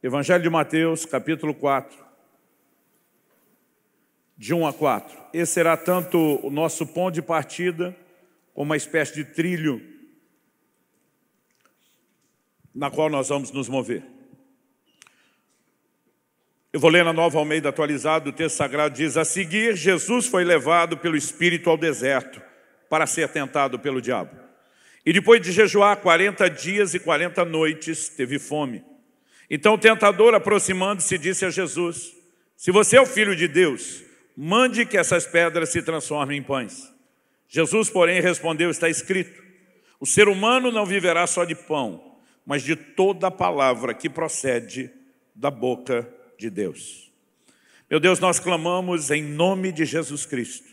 Evangelho de Mateus, capítulo 4, de 1 a 4. Esse será tanto o nosso ponto de partida, como uma espécie de trilho na qual nós vamos nos mover. Eu vou ler na Nova Almeida atualizada, o texto sagrado diz: a seguir, Jesus foi levado pelo Espírito ao deserto para ser tentado pelo diabo. E depois de jejuar 40 dias e 40 noites, teve fome. Então o tentador, aproximando-se, disse a Jesus: se você é o Filho de Deus, mande que essas pedras se transformem em pães. Jesus, porém, respondeu: está escrito, o ser humano não viverá só de pão, mas de toda a palavra que procede da boca de Deus. Meu Deus, nós clamamos em nome de Jesus Cristo,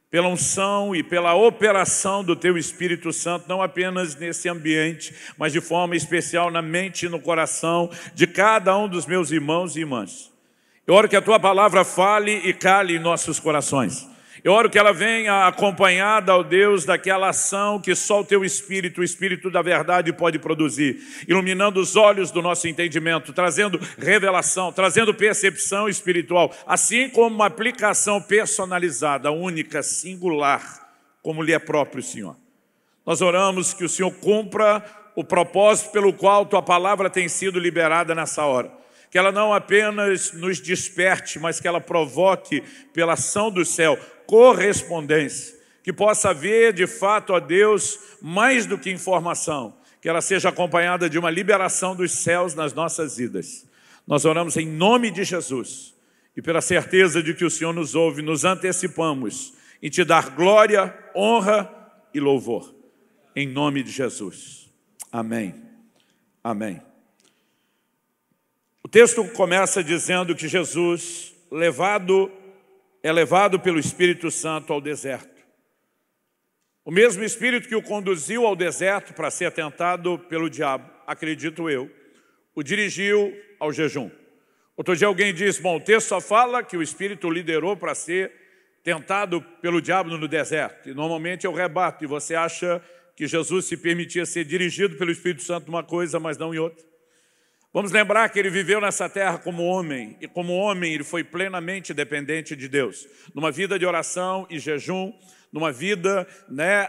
pela unção e pela operação do Teu Espírito Santo, não apenas nesse ambiente, mas de forma especial na mente e no coração de cada um dos meus irmãos e irmãs. Eu oro que a Tua palavra fale e cale em nossos corações. Eu oro que ela venha acompanhada, ó Deus, daquela ação que só o Teu Espírito, o Espírito da verdade, pode produzir, iluminando os olhos do nosso entendimento, trazendo revelação, trazendo percepção espiritual, assim como uma aplicação personalizada, única, singular, como lhe é próprio, Senhor. Nós oramos que o Senhor cumpra o propósito pelo qual Tua palavra tem sido liberada nessa hora. Que ela não apenas nos desperte, mas que ela provoque, pela ação do céu, correspondência. Que possa haver, de fato, ó Deus, mais do que informação. Que ela seja acompanhada de uma liberação dos céus nas nossas vidas. Nós oramos em nome de Jesus. E pela certeza de que o Senhor nos ouve, nos antecipamos em Te dar glória, honra e louvor. Em nome de Jesus. Amém. Amém. O texto começa dizendo que Jesus é levado pelo Espírito Santo ao deserto. O mesmo Espírito que o conduziu ao deserto para ser tentado pelo diabo, acredito eu, o dirigiu ao jejum. Outro dia alguém disse, bom, o texto só fala que o Espírito o liderou para ser tentado pelo diabo no deserto. E normalmente eu rebato, e você acha que Jesus se permitia ser dirigido pelo Espírito Santo numa coisa, mas não em outra. Vamos lembrar que ele viveu nessa terra como homem, e como homem ele foi plenamente dependente de Deus. Numa vida de oração e jejum, numa vida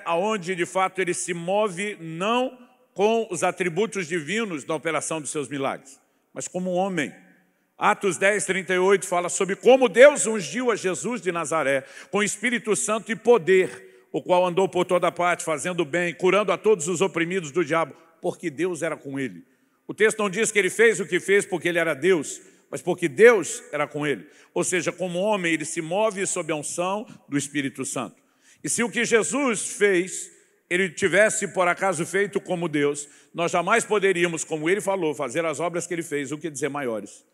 onde de fato ele se move não com os atributos divinos da operação dos seus milagres, mas como um homem. Atos 10, 38 fala sobre como Deus ungiu a Jesus de Nazaré com Espírito Santo e poder, o qual andou por toda parte, fazendo bem, curando a todos os oprimidos do diabo, porque Deus era com ele. O texto não diz que ele fez o que fez porque ele era Deus, mas porque Deus era com ele. Ou seja, como homem, ele se move sob a unção do Espírito Santo. E se o que Jesus fez, ele tivesse por acaso feito como Deus, nós jamais poderíamos, como ele falou, fazer as obras que ele fez, o que dizer maiores.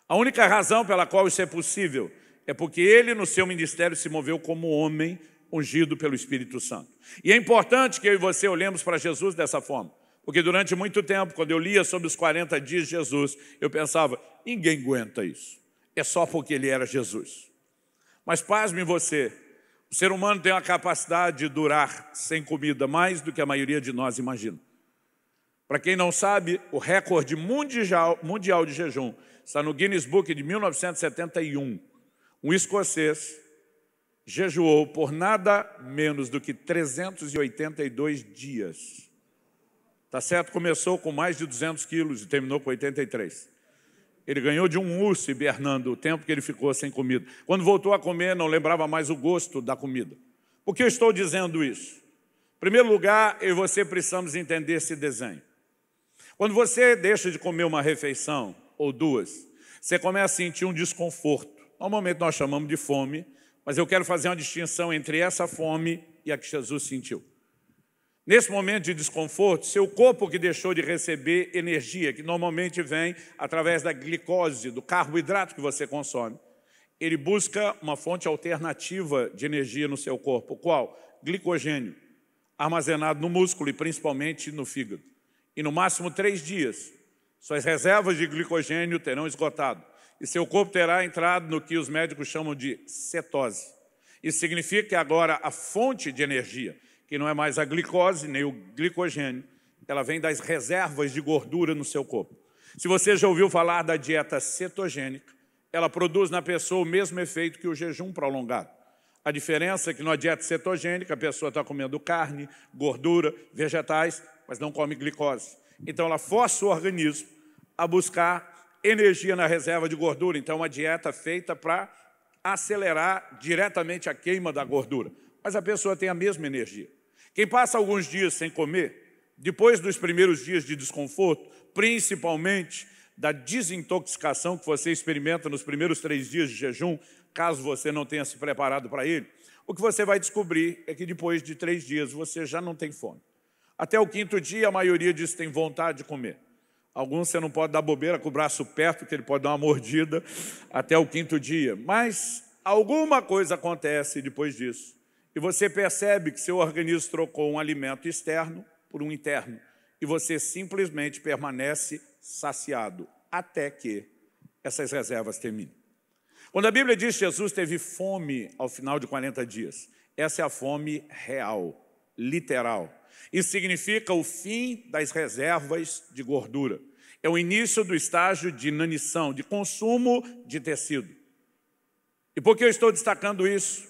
A única razão pela qual isso é possível é porque ele, no seu ministério, se moveu como homem ungido pelo Espírito Santo. E é importante que eu e você olhemos para Jesus dessa forma. Porque durante muito tempo, quando eu lia sobre os 40 dias de Jesus, eu pensava, ninguém aguenta isso. É só porque ele era Jesus. Mas pasme você, o ser humano tem uma capacidade de durar sem comida, mais do que a maioria de nós imagina. Para quem não sabe, o recorde mundial de jejum está no Guinness Book de 1971. Um escocês jejuou por nada menos do que 382 dias. Tá certo? Começou com mais de 200 quilos e terminou com 83. Ele ganhou de um urso hibernando o tempo que ele ficou sem comida. Quando voltou a comer, não lembrava mais o gosto da comida. Por que eu estou dizendo isso? Em primeiro lugar, eu e você precisamos entender esse desenho. Quando você deixa de comer uma refeição ou duas, você começa a sentir um desconforto. Normalmente nós chamamos de fome, mas eu quero fazer uma distinção entre essa fome e a que Jesus sentiu. Nesse momento de desconforto, seu corpo que deixou de receber energia, que normalmente vem através da glicose, do carboidrato que você consome, ele busca uma fonte alternativa de energia no seu corpo. Qual? Glicogênio, armazenado no músculo e principalmente no fígado. E no máximo 3 dias, suas reservas de glicogênio terão esgotado. E seu corpo terá entrado no que os médicos chamam de cetose. Isso significa que agora a fonte de energia, que não é mais a glicose nem o glicogênio, ela vem das reservas de gordura no seu corpo. Se você já ouviu falar da dieta cetogênica, ela produz na pessoa o mesmo efeito que o jejum prolongado. A diferença é que na dieta cetogênica a pessoa está comendo carne, gordura, vegetais, mas não come glicose. Então ela força o organismo a buscar energia na reserva de gordura. Então é uma dieta feita para acelerar diretamente a queima da gordura. Mas a pessoa tem a mesma energia. Quem passa alguns dias sem comer, depois dos primeiros dias de desconforto, principalmente da desintoxicação que você experimenta nos primeiros 3 dias de jejum, caso você não tenha se preparado para ele, o que você vai descobrir é que depois de 3 dias você já não tem fome. Até o 5º dia a maioria diz que tem vontade de comer. Alguns você não pode dar bobeira com o braço perto, que ele pode dar uma mordida até o 5º dia. Mas alguma coisa acontece depois disso. E você percebe que seu organismo trocou um alimento externo por um interno. E você simplesmente permanece saciado até que essas reservas terminem. Quando a Bíblia diz que Jesus teve fome ao final de 40 dias, essa é a fome real, literal. Isso significa o fim das reservas de gordura. É o início do estágio de inanição, de consumo de tecido. E por que eu estou destacando isso?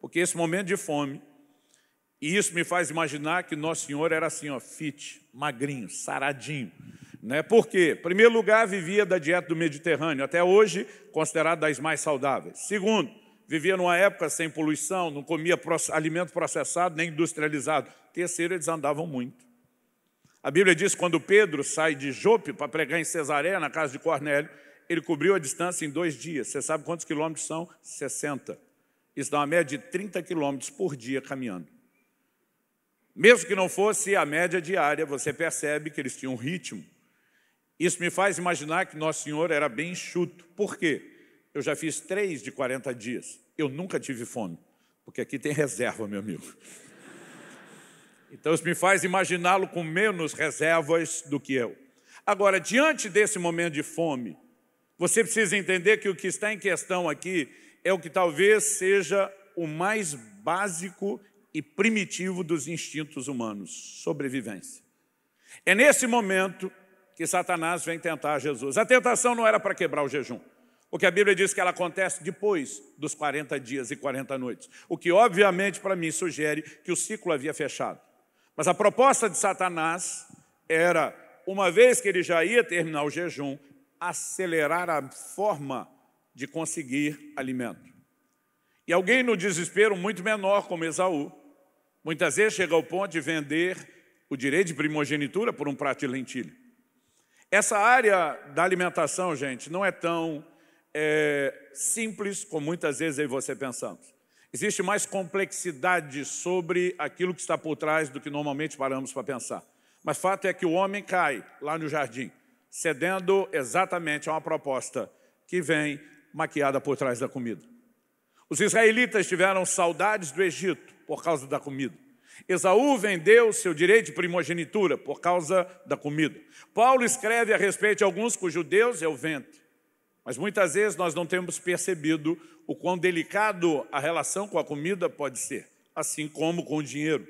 Porque esse momento de fome, e isso me faz imaginar que Nosso Senhor era assim, ó, fit, magrinho, saradinho. Né? Por quê? Em primeiro lugar, vivia da dieta do Mediterrâneo, até hoje considerada das mais saudáveis. Segundo, vivia numa época sem poluição, não comia alimento processado nem industrializado. Terceiro, eles andavam muito. A Bíblia diz que quando Pedro sai de Jope para pregar em Cesareia, na casa de Cornélio, ele cobriu a distância em 2 dias. Você sabe quantos quilômetros são? 60. Isso dá uma média de 30 quilômetros por dia caminhando. Mesmo que não fosse a média diária, você percebe que eles tinham um ritmo. Isso me faz imaginar que Nosso Senhor era bem enxuto. Por quê? Eu já fiz 3 de 40 dias. Eu nunca tive fome, porque aqui tem reserva, meu amigo. Então isso me faz imaginá-lo com menos reservas do que eu. Agora, diante desse momento de fome, você precisa entender que o que está em questão aqui é o que talvez seja o mais básico e primitivo dos instintos humanos, sobrevivência. É nesse momento que Satanás vem tentar Jesus. A tentação não era para quebrar o jejum, porque a Bíblia diz que ela acontece depois dos 40 dias e 40 noites, o que obviamente para mim sugere que o ciclo havia fechado. Mas a proposta de Satanás era, uma vez que ele já ia terminar o jejum, acelerar a forma de conseguir alimento. E alguém no desespero muito menor, como Esaú, muitas vezes chega ao ponto de vender o direito de primogenitura por um prato de lentilha. Essa área da alimentação, gente, não é tão simples como muitas vezes eu e você pensamos. Existe mais complexidade sobre aquilo que está por trás do que normalmente paramos para pensar. Mas fato é que o homem cai lá no jardim, cedendo exatamente a uma proposta que vem maquiada por trás da comida. Os israelitas tiveram saudades do Egito por causa da comida. Esaú vendeu seu direito de primogenitura por causa da comida. Paulo escreve a respeito de alguns cujo Deus é o ventre. Mas muitas vezes nós não temos percebido o quão delicado a relação com a comida pode ser, assim como com o dinheiro.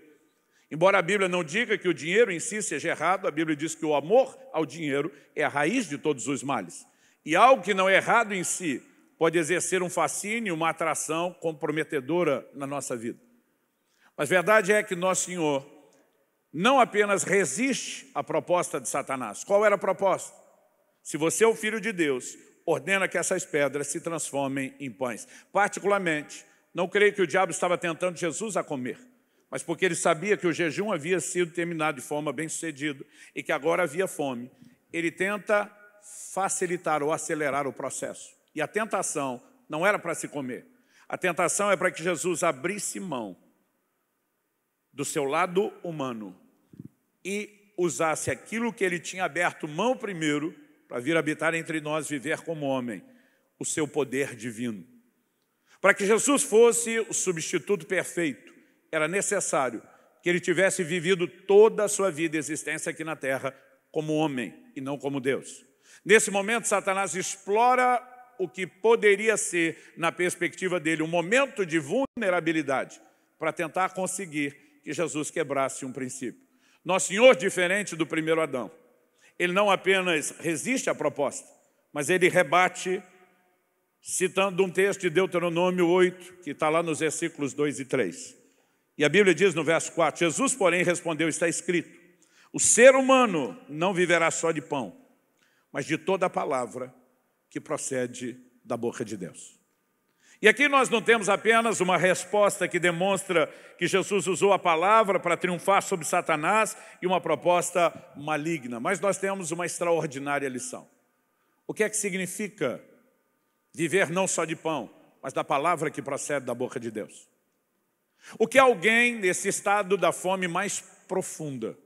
Embora a Bíblia não diga que o dinheiro em si seja errado, a Bíblia diz que o amor ao dinheiro é a raiz de todos os males. E algo que não é errado em si pode exercer um fascínio, uma atração comprometedora na nossa vida. Mas a verdade é que Nosso Senhor não apenas resiste à proposta de Satanás. Qual era a proposta? Se você é o Filho de Deus, ordena que essas pedras se transformem em pães. Particularmente, não creio que o diabo estava tentando Jesus a comer, mas porque ele sabia que o jejum havia sido terminado de forma bem-sucedida e que agora havia fome. Ele tenta facilitar ou acelerar o processo. E a tentação não era para se comer. A tentação é para que Jesus abrisse mão do seu lado humano e usasse aquilo que ele tinha aberto mão primeiro para vir habitar entre nós, viver como homem, o seu poder divino. Para que Jesus fosse o substituto perfeito, era necessário que ele tivesse vivido toda a sua vida e existência aqui na terra como homem e não como Deus. Nesse momento, Satanás explora o que poderia ser, na perspectiva dele, um momento de vulnerabilidade para tentar conseguir que Jesus quebrasse um princípio. Nosso Senhor, diferente do primeiro Adão, ele não apenas resiste à proposta, mas ele rebate citando um texto de Deuteronômio 8, que está lá nos versículos 2 e 3. E a Bíblia diz no verso 4, Jesus, porém, respondeu, está escrito, o ser humano não viverá só de pão, mas de toda a palavra que procede da boca de Deus. E aqui nós não temos apenas uma resposta que demonstra que Jesus usou a palavra para triunfar sobre Satanás e uma proposta maligna, mas nós temos uma extraordinária lição. O que é que significa viver não só de pão, mas da palavra que procede da boca de Deus? O que alguém nesse estado da fome mais profunda,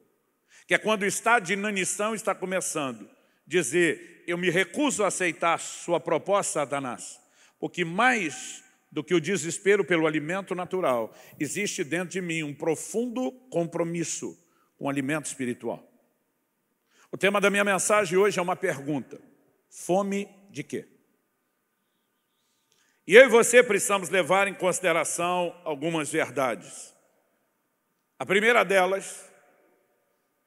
que é quando o estado de inanição está começando, dizer, eu me recuso a aceitar sua proposta, Satanás, porque mais do que o desespero pelo alimento natural, existe dentro de mim um profundo compromisso com o alimento espiritual. O tema da minha mensagem hoje é uma pergunta. Fome de quê? E eu e você precisamos levar em consideração algumas verdades. A primeira delas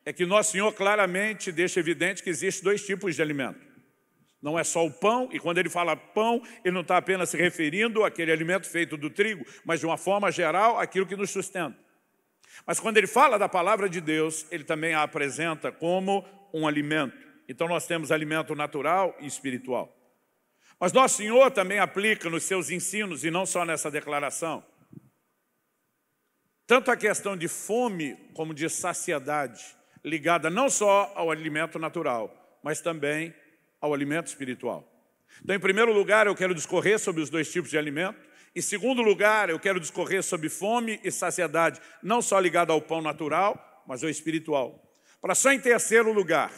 é que nosso Senhor claramente deixa evidente que existem dois tipos de alimento. Não é só o pão, e quando ele fala pão, ele não está apenas se referindo àquele alimento feito do trigo, mas de uma forma geral, aquilo que nos sustenta. Mas quando ele fala da palavra de Deus, ele também a apresenta como um alimento. Então nós temos alimento natural e espiritual. Mas nosso Senhor também aplica nos seus ensinos, e não só nessa declaração, tanto a questão de fome como de saciedade, ligada não só ao alimento natural, mas também ao alimento espiritual. Então, em primeiro lugar, eu quero discorrer sobre os dois tipos de alimento. Em segundo lugar, eu quero discorrer sobre fome e saciedade, não só ligada ao pão natural, mas ao espiritual. Para só em terceiro lugar,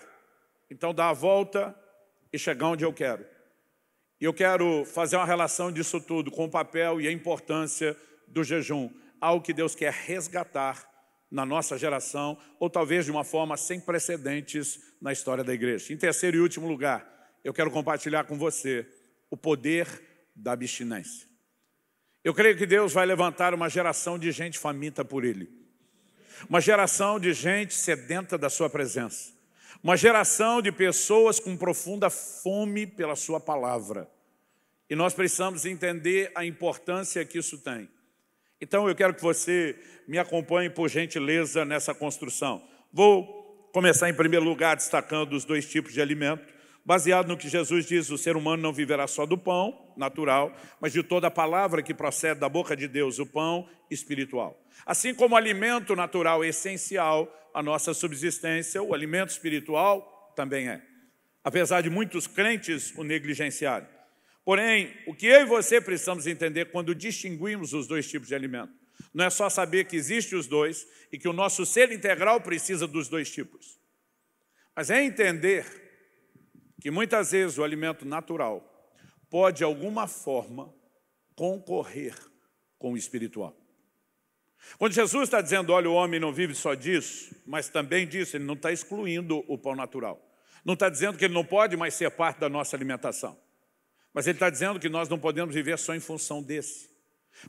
então dar a volta e chegar onde eu quero. E eu quero fazer uma relação disso tudo com o papel e a importância do jejum, algo que Deus quer resgatar na nossa geração, ou talvez de uma forma sem precedentes na história da igreja. Em terceiro e último lugar, eu quero compartilhar com você o poder da abstinência. Eu creio que Deus vai levantar uma geração de gente faminta por Ele. Uma geração de gente sedenta da sua presença. Uma geração de pessoas com profunda fome pela sua palavra. E nós precisamos entender a importância que isso tem. Então eu quero que você me acompanhe, por gentileza, nessa construção. Vou começar em primeiro lugar destacando os dois tipos de alimento, baseado no que Jesus diz, o ser humano não viverá só do pão natural, mas de toda a palavra que procede da boca de Deus, o pão espiritual. Assim como o alimento natural é essencial à nossa subsistência, o alimento espiritual também é. Apesar de muitos crentes o negligenciarem. Porém, o que eu e você precisamos entender quando distinguimos os dois tipos de alimento, não é só saber que existem os dois e que o nosso ser integral precisa dos dois tipos, mas é entender que muitas vezes o alimento natural pode, de alguma forma, concorrer com o espiritual. Quando Jesus está dizendo, olha, o homem não vive só disso, mas também disso, ele não está excluindo o pão natural. Não está dizendo que ele não pode mais ser parte da nossa alimentação. Mas ele está dizendo que nós não podemos viver só em função desse.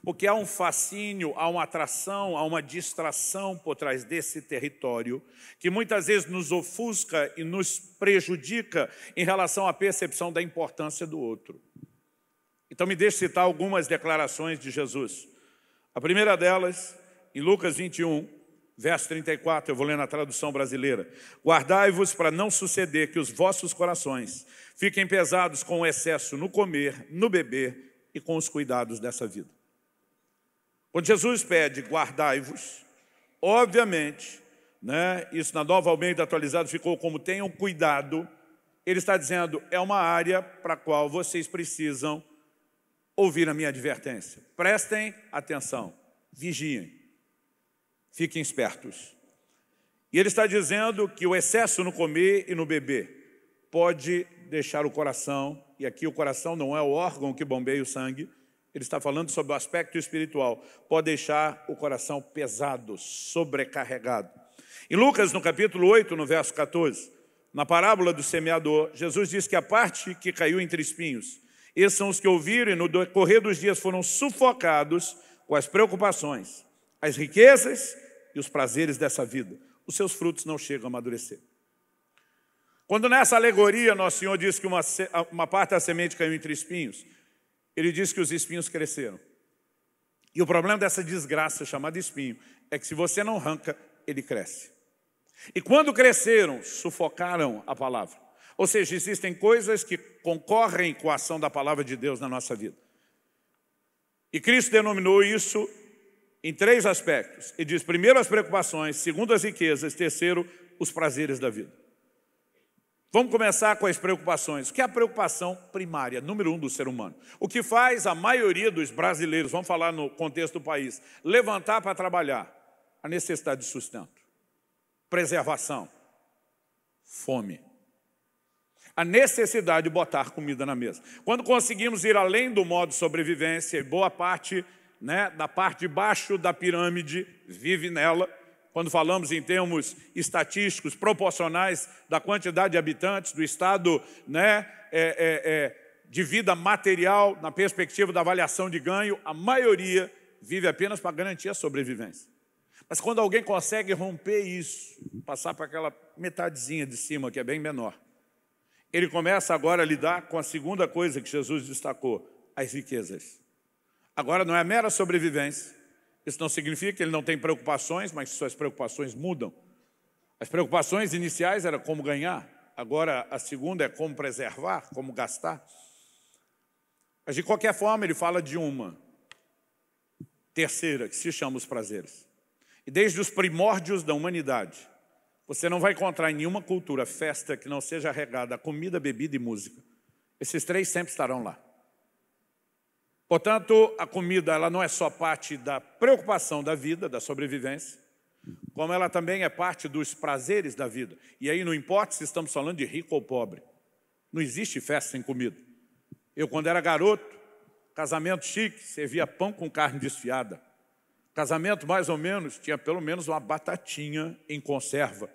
Porque há um fascínio, há uma atração, há uma distração por trás desse território que muitas vezes nos ofusca e nos prejudica em relação à percepção da importância do outro. Então me deixe citar algumas declarações de Jesus. A primeira delas, em Lucas 21, verso 34, eu vou ler na tradução brasileira. Guardai-vos para não suceder que os vossos corações fiquem pesados com o excesso no comer, no beber e com os cuidados dessa vida. Quando Jesus pede guardai-vos, obviamente, isso na Nova Almeida atualizada ficou como tenham cuidado, ele está dizendo é uma área para a qual vocês precisam ouvir a minha advertência. Prestem atenção, vigiem, fiquem espertos. E ele está dizendo que o excesso no comer e no beber pode deixar o coração, e aqui o coração não é o órgão que bombeia o sangue, ele está falando sobre o aspecto espiritual, pode deixar o coração pesado, sobrecarregado. Em Lucas, no capítulo 8, no verso 14, na parábola do semeador, Jesus diz que a parte que caiu entre espinhos, esses são os que ouviram e no decorrer dos dias foram sufocados com as preocupações, as riquezas e os prazeres dessa vida. Os seus frutos não chegam a amadurecer. Quando nessa alegoria Nosso Senhor diz que uma parte da semente caiu entre espinhos, Ele diz que os espinhos cresceram. E o problema dessa desgraça chamada espinho é que se você não arranca, ele cresce. E quando cresceram, sufocaram a palavra. Ou seja, existem coisas que concorrem com a ação da palavra de Deus na nossa vida. E Cristo denominou isso em 3 aspectos. Ele diz, primeiro, as preocupações, segundo, as riquezas, terceiro, os prazeres da vida. Vamos começar com as preocupações. O que é a preocupação primária, número 1 do ser humano? O que faz a maioria dos brasileiros, vamos falar no contexto do país, levantar para trabalhar? A necessidade de sustento, preservação, fome. A necessidade de botar comida na mesa. Quando conseguimos ir além do modo de sobrevivência, e boa parte da parte de baixo da pirâmide vive nela, quando falamos em termos estatísticos, proporcionais da quantidade de habitantes, do estado de vida material, na perspectiva da avaliação de ganho, a maioria vive apenas para garantir a sobrevivência. Mas quando alguém consegue romper isso, passar para aquela metadezinha de cima, que é bem menor, ele começa agora a lidar com a segunda coisa que Jesus destacou, as riquezas. Agora não é mera sobrevivência. Isso não significa que ele não tem preocupações, mas suas preocupações mudam. As preocupações iniciais eram como ganhar, agora a segunda é como preservar, como gastar. Mas de qualquer forma ele fala de uma terceira, que se chama os prazeres. E desde os primórdios da humanidade, você não vai encontrar em nenhuma cultura festa que não seja regada a comida, bebida e música. Esses 3 sempre estarão lá. Portanto, a comida ela não é só parte da preocupação da vida, da sobrevivência, como ela também é parte dos prazeres da vida. E aí não importa se estamos falando de rico ou pobre. Não existe festa sem comida. Eu, quando era garoto, casamento chique, servia pão com carne desfiada. Casamento, mais ou menos, tinha pelo menos uma batatinha em conserva.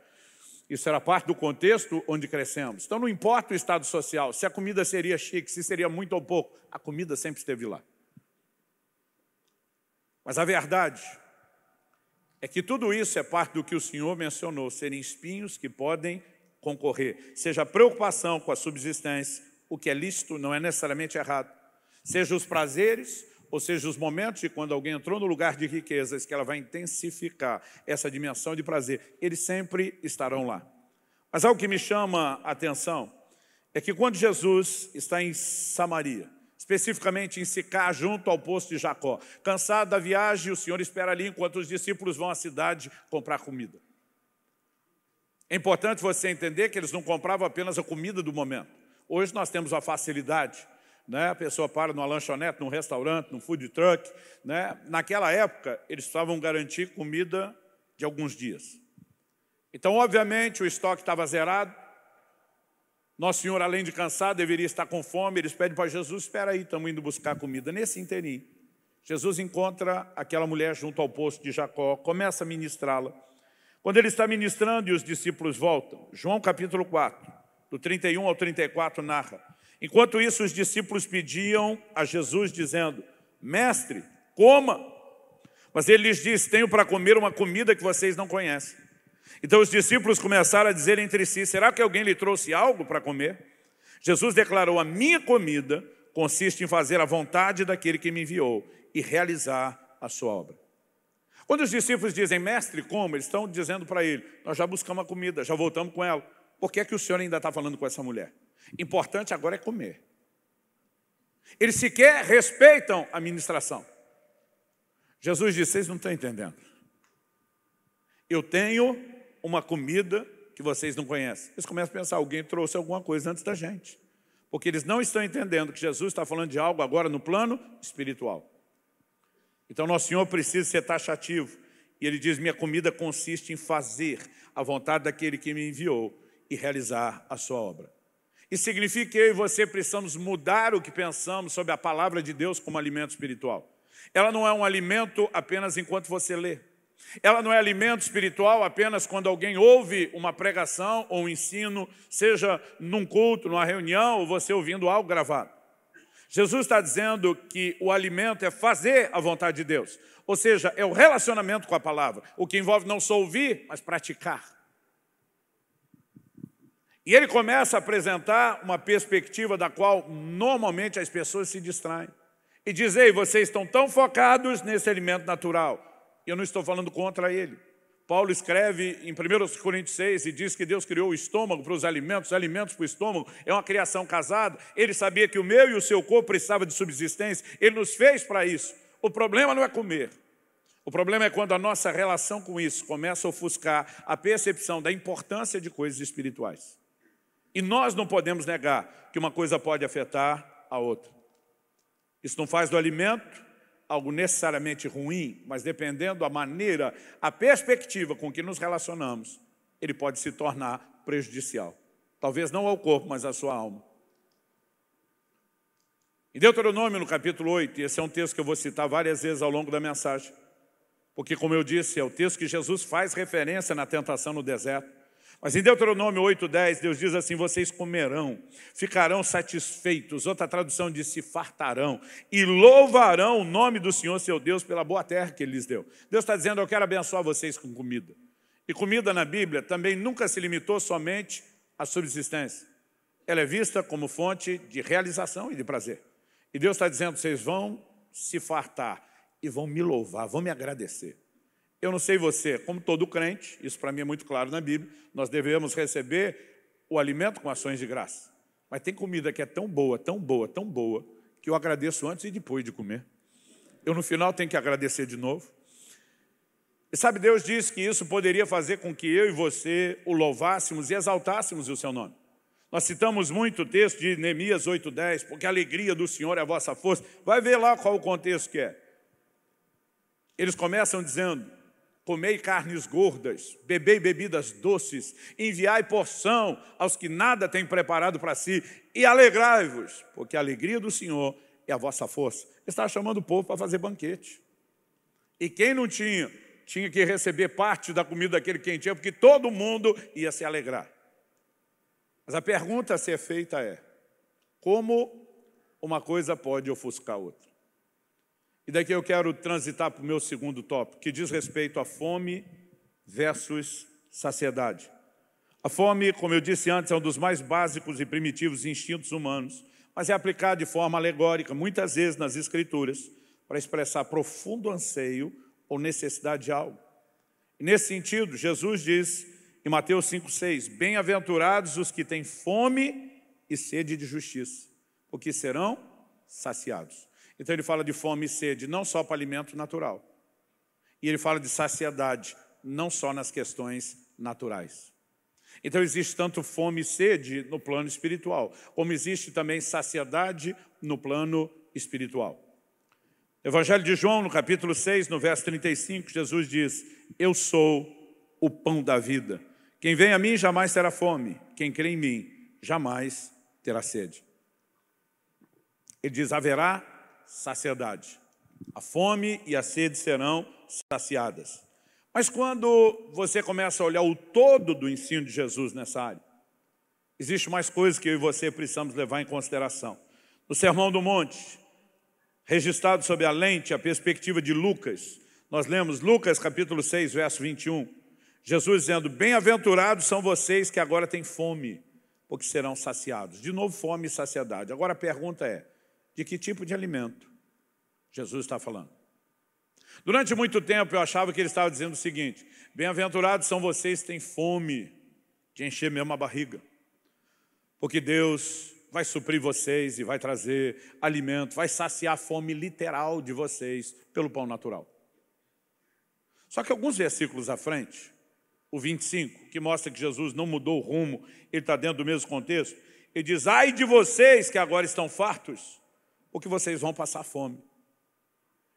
Isso era parte do contexto onde crescemos. Então, não importa o estado social, se a comida seria chique, se seria muito ou pouco, a comida sempre esteve lá. Mas a verdade é que tudo isso é parte do que o Senhor mencionou, serem espinhos que podem concorrer. Seja a preocupação com a subsistência, o que é lícito não é necessariamente errado. Seja os prazeres, ou seja, os momentos de quando alguém entrou no lugar de riquezas, que ela vai intensificar essa dimensão de prazer, eles sempre estarão lá. Mas algo que me chama a atenção é que quando Jesus está em Samaria, especificamente em Sicar, junto ao poço de Jacó, cansado da viagem, o Senhor espera ali enquanto os discípulos vão à cidade comprar comida. É importante você entender que eles não compravam apenas a comida do momento. Hoje nós temos a facilidade, a pessoa para numa lanchonete, num restaurante, num food truck. Naquela época, eles precisavam garantir comida de alguns dias. Então, obviamente, o estoque estava zerado. Nosso Senhor, além de cansado, deveria estar com fome. Eles pedem para Jesus, espera aí, estamos indo buscar comida. Nesse inteirinho, Jesus encontra aquela mulher junto ao poço de Jacó, começa a ministrá-la. Quando ele está ministrando e os discípulos voltam, João capítulo 4, do 31 ao 34, narra. Enquanto isso, os discípulos pediam a Jesus, dizendo, mestre, coma. Mas ele lhes disse, tenho para comer uma comida que vocês não conhecem. Então os discípulos começaram a dizer entre si, será que alguém lhe trouxe algo para comer? Jesus declarou, a minha comida consiste em fazer a vontade daquele que me enviou e realizar a sua obra. Quando os discípulos dizem, mestre, como? Eles estão dizendo para ele, nós já buscamos a comida, já voltamos com ela. Por que é que o Senhor ainda está falando com essa mulher? Importante agora é comer. Eles sequer respeitam a ministração. Jesus disse, vocês não estão entendendo. Eu tenho uma comida que vocês não conhecem. Eles começam a pensar, alguém trouxe alguma coisa antes da gente. Porque eles não estão entendendo que Jesus está falando de algo agora no plano espiritual. Então, Nosso Senhor precisa ser taxativo. E Ele diz, minha comida consiste em fazer a vontade daquele que me enviou e realizar a sua obra. Isso significa que eu e você precisamos mudar o que pensamos sobre a palavra de Deus como alimento espiritual. Ela não é um alimento apenas enquanto você lê. Ela não é alimento espiritual apenas quando alguém ouve uma pregação ou um ensino, seja num culto, numa reunião, ou você ouvindo algo gravado. Jesus está dizendo que o alimento é fazer a vontade de Deus. Ou seja, é o relacionamento com a palavra. O que envolve não só ouvir, mas praticar. E ele começa a apresentar uma perspectiva da qual normalmente as pessoas se distraem. E diz, ei, vocês estão tão focados nesse alimento natural. Eu não estou falando contra ele. Paulo escreve em 1 Coríntios 6 e diz que Deus criou o estômago para os alimentos para o estômago, é uma criação casada. Ele sabia que o meu e o seu corpo precisavam de subsistência, ele nos fez para isso. O problema não é comer. O problema é quando a nossa relação com isso começa a ofuscar a percepção da importância de coisas espirituais. E nós não podemos negar que uma coisa pode afetar a outra. Isso não faz do alimento algo necessariamente ruim, mas dependendo da maneira, a perspectiva com que nos relacionamos, ele pode se tornar prejudicial. Talvez não ao corpo, mas à sua alma. Em Deuteronômio, no capítulo 8, e esse é um texto que eu vou citar várias vezes ao longo da mensagem, porque, como eu disse, é o texto que Jesus faz referência na tentação no deserto. Mas em Deuteronômio 8:10, Deus diz assim, vocês comerão, ficarão satisfeitos, outra tradução diz, se fartarão, e louvarão o nome do Senhor, seu Deus, pela boa terra que Ele lhes deu. Deus está dizendo, eu quero abençoar vocês com comida. E comida na Bíblia também nunca se limitou somente à subsistência. Ela é vista como fonte de realização e de prazer. E Deus está dizendo, vocês vão se fartar e vão me louvar, vão me agradecer. Eu não sei você, como todo crente, isso para mim é muito claro na Bíblia, nós devemos receber o alimento com ações de graça. Mas tem comida que é tão boa, tão boa, tão boa, que eu agradeço antes e depois de comer. Eu no final tenho que agradecer de novo. E sabe, Deus disse que isso poderia fazer com que eu e você o louvássemos e exaltássemos o seu nome. Nós citamos muito o texto de Neemias 8:10, porque a alegria do Senhor é a vossa força. Vai ver lá qual o contexto que é. Eles começam dizendo, comei carnes gordas, bebei bebidas doces, enviai porção aos que nada têm preparado para si e alegrai-vos, porque a alegria do Senhor é a vossa força. Ele estava chamando o povo para fazer banquete. E quem não tinha, tinha que receber parte da comida daquele quem tinha, porque todo mundo ia se alegrar. Mas a pergunta a ser feita é, como uma coisa pode ofuscar a outra? E daqui eu quero transitar para o meu segundo tópico, que diz respeito à fome versus saciedade. A fome, como eu disse antes, é um dos mais básicos e primitivos instintos humanos, mas é aplicado de forma alegórica, muitas vezes nas Escrituras, para expressar profundo anseio ou necessidade de algo. E nesse sentido, Jesus diz em Mateus 5:6, bem-aventurados os que têm fome e sede de justiça, porque serão saciados. Então ele fala de fome e sede, não só para alimento natural. E ele fala de saciedade, não só nas questões naturais. Então existe tanto fome e sede no plano espiritual, como existe também saciedade no plano espiritual. Evangelho de João, no capítulo 6, no verso 35, Jesus diz, eu sou o pão da vida. Quem vem a mim jamais terá fome, quem crê em mim jamais terá sede. Ele diz, haverá saciedade. A fome e a sede serão saciadas. Mas quando você começa a olhar o todo do ensino de Jesus nessa área, existe mais coisas que eu e você precisamos levar em consideração. No Sermão do Monte, registrado sob a lente, a perspectiva de Lucas, nós lemos Lucas capítulo 6, verso 21, Jesus dizendo, bem-aventurados são vocês que agora têm fome, porque serão saciados. De novo, fome e saciedade. Agora a pergunta é, de que tipo de alimento Jesus está falando? Durante muito tempo eu achava que ele estava dizendo o seguinte, bem-aventurados são vocês que têm fome de encher mesmo a barriga, porque Deus vai suprir vocês e vai trazer alimento, vai saciar a fome literal de vocês pelo pão natural. Só que alguns versículos à frente, o 25, que mostra que Jesus não mudou o rumo, ele está dentro do mesmo contexto, ele diz, ai de vocês que agora estão fartos, porque vocês vão passar fome.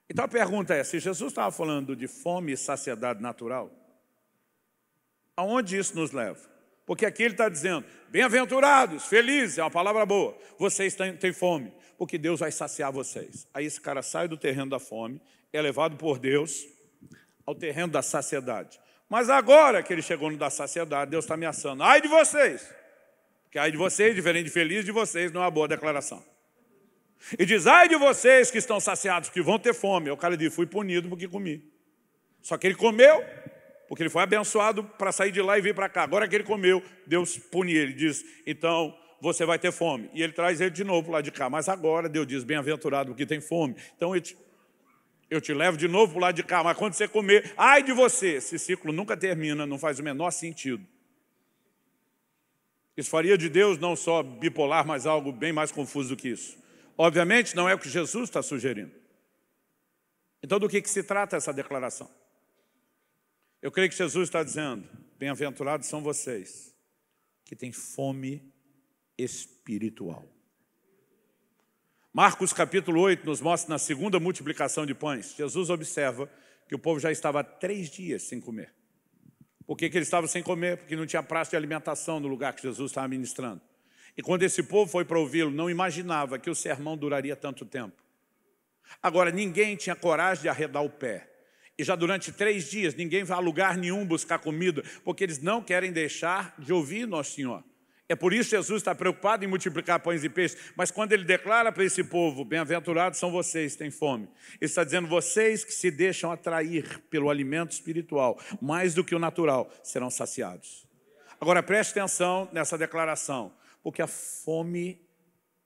Então a pergunta é, se Jesus estava falando de fome e saciedade natural, aonde isso nos leva? Porque aqui ele está dizendo, bem-aventurados, felizes, é uma palavra boa, vocês têm fome, porque Deus vai saciar vocês. Aí esse cara sai do terreno da fome, é levado por Deus ao terreno da saciedade. Mas agora que ele chegou no da saciedade, Deus está ameaçando, ai de vocês, porque ai de vocês, diferente de feliz de vocês, não é uma boa declaração. E diz, ai de vocês que estão saciados, que vão ter fome. Aí o cara diz, fui punido porque comi. Só que ele comeu porque ele foi abençoado para sair de lá e vir para cá. Agora que ele comeu, Deus pune ele, diz, então você vai ter fome. E ele traz ele de novo para o lado de cá. Mas agora Deus diz, bem-aventurado porque tem fome. Então eu te levo de novo para o lado de cá, mas quando você comer, ai de você. Esse ciclo nunca termina, não faz o menor sentido. Isso faria de Deus não só bipolar, mas algo bem mais confuso do que isso. Obviamente não é o que Jesus está sugerindo. Então do que se trata essa declaração? Eu creio que Jesus está dizendo, bem-aventurados são vocês que têm fome espiritual. Marcos capítulo 8 nos mostra na segunda multiplicação de pães. Jesus observa que o povo já estava há 3 dias sem comer. Por que ele estava sem comer? Porque não tinha praça de alimentação no lugar que Jesus estava ministrando. E quando esse povo foi para ouvi-lo, não imaginava que o sermão duraria tanto tempo. Agora, ninguém tinha coragem de arredar o pé. E já durante 3 dias, ninguém vai a lugar nenhum buscar comida, porque eles não querem deixar de ouvir Nosso Senhor. É por isso que Jesus está preocupado em multiplicar pães e peixes. Mas quando ele declara para esse povo, bem-aventurados são vocês que têm fome, ele está dizendo, vocês que se deixam atrair pelo alimento espiritual, mais do que o natural, serão saciados. Agora preste atenção nessa declaração, porque a fome,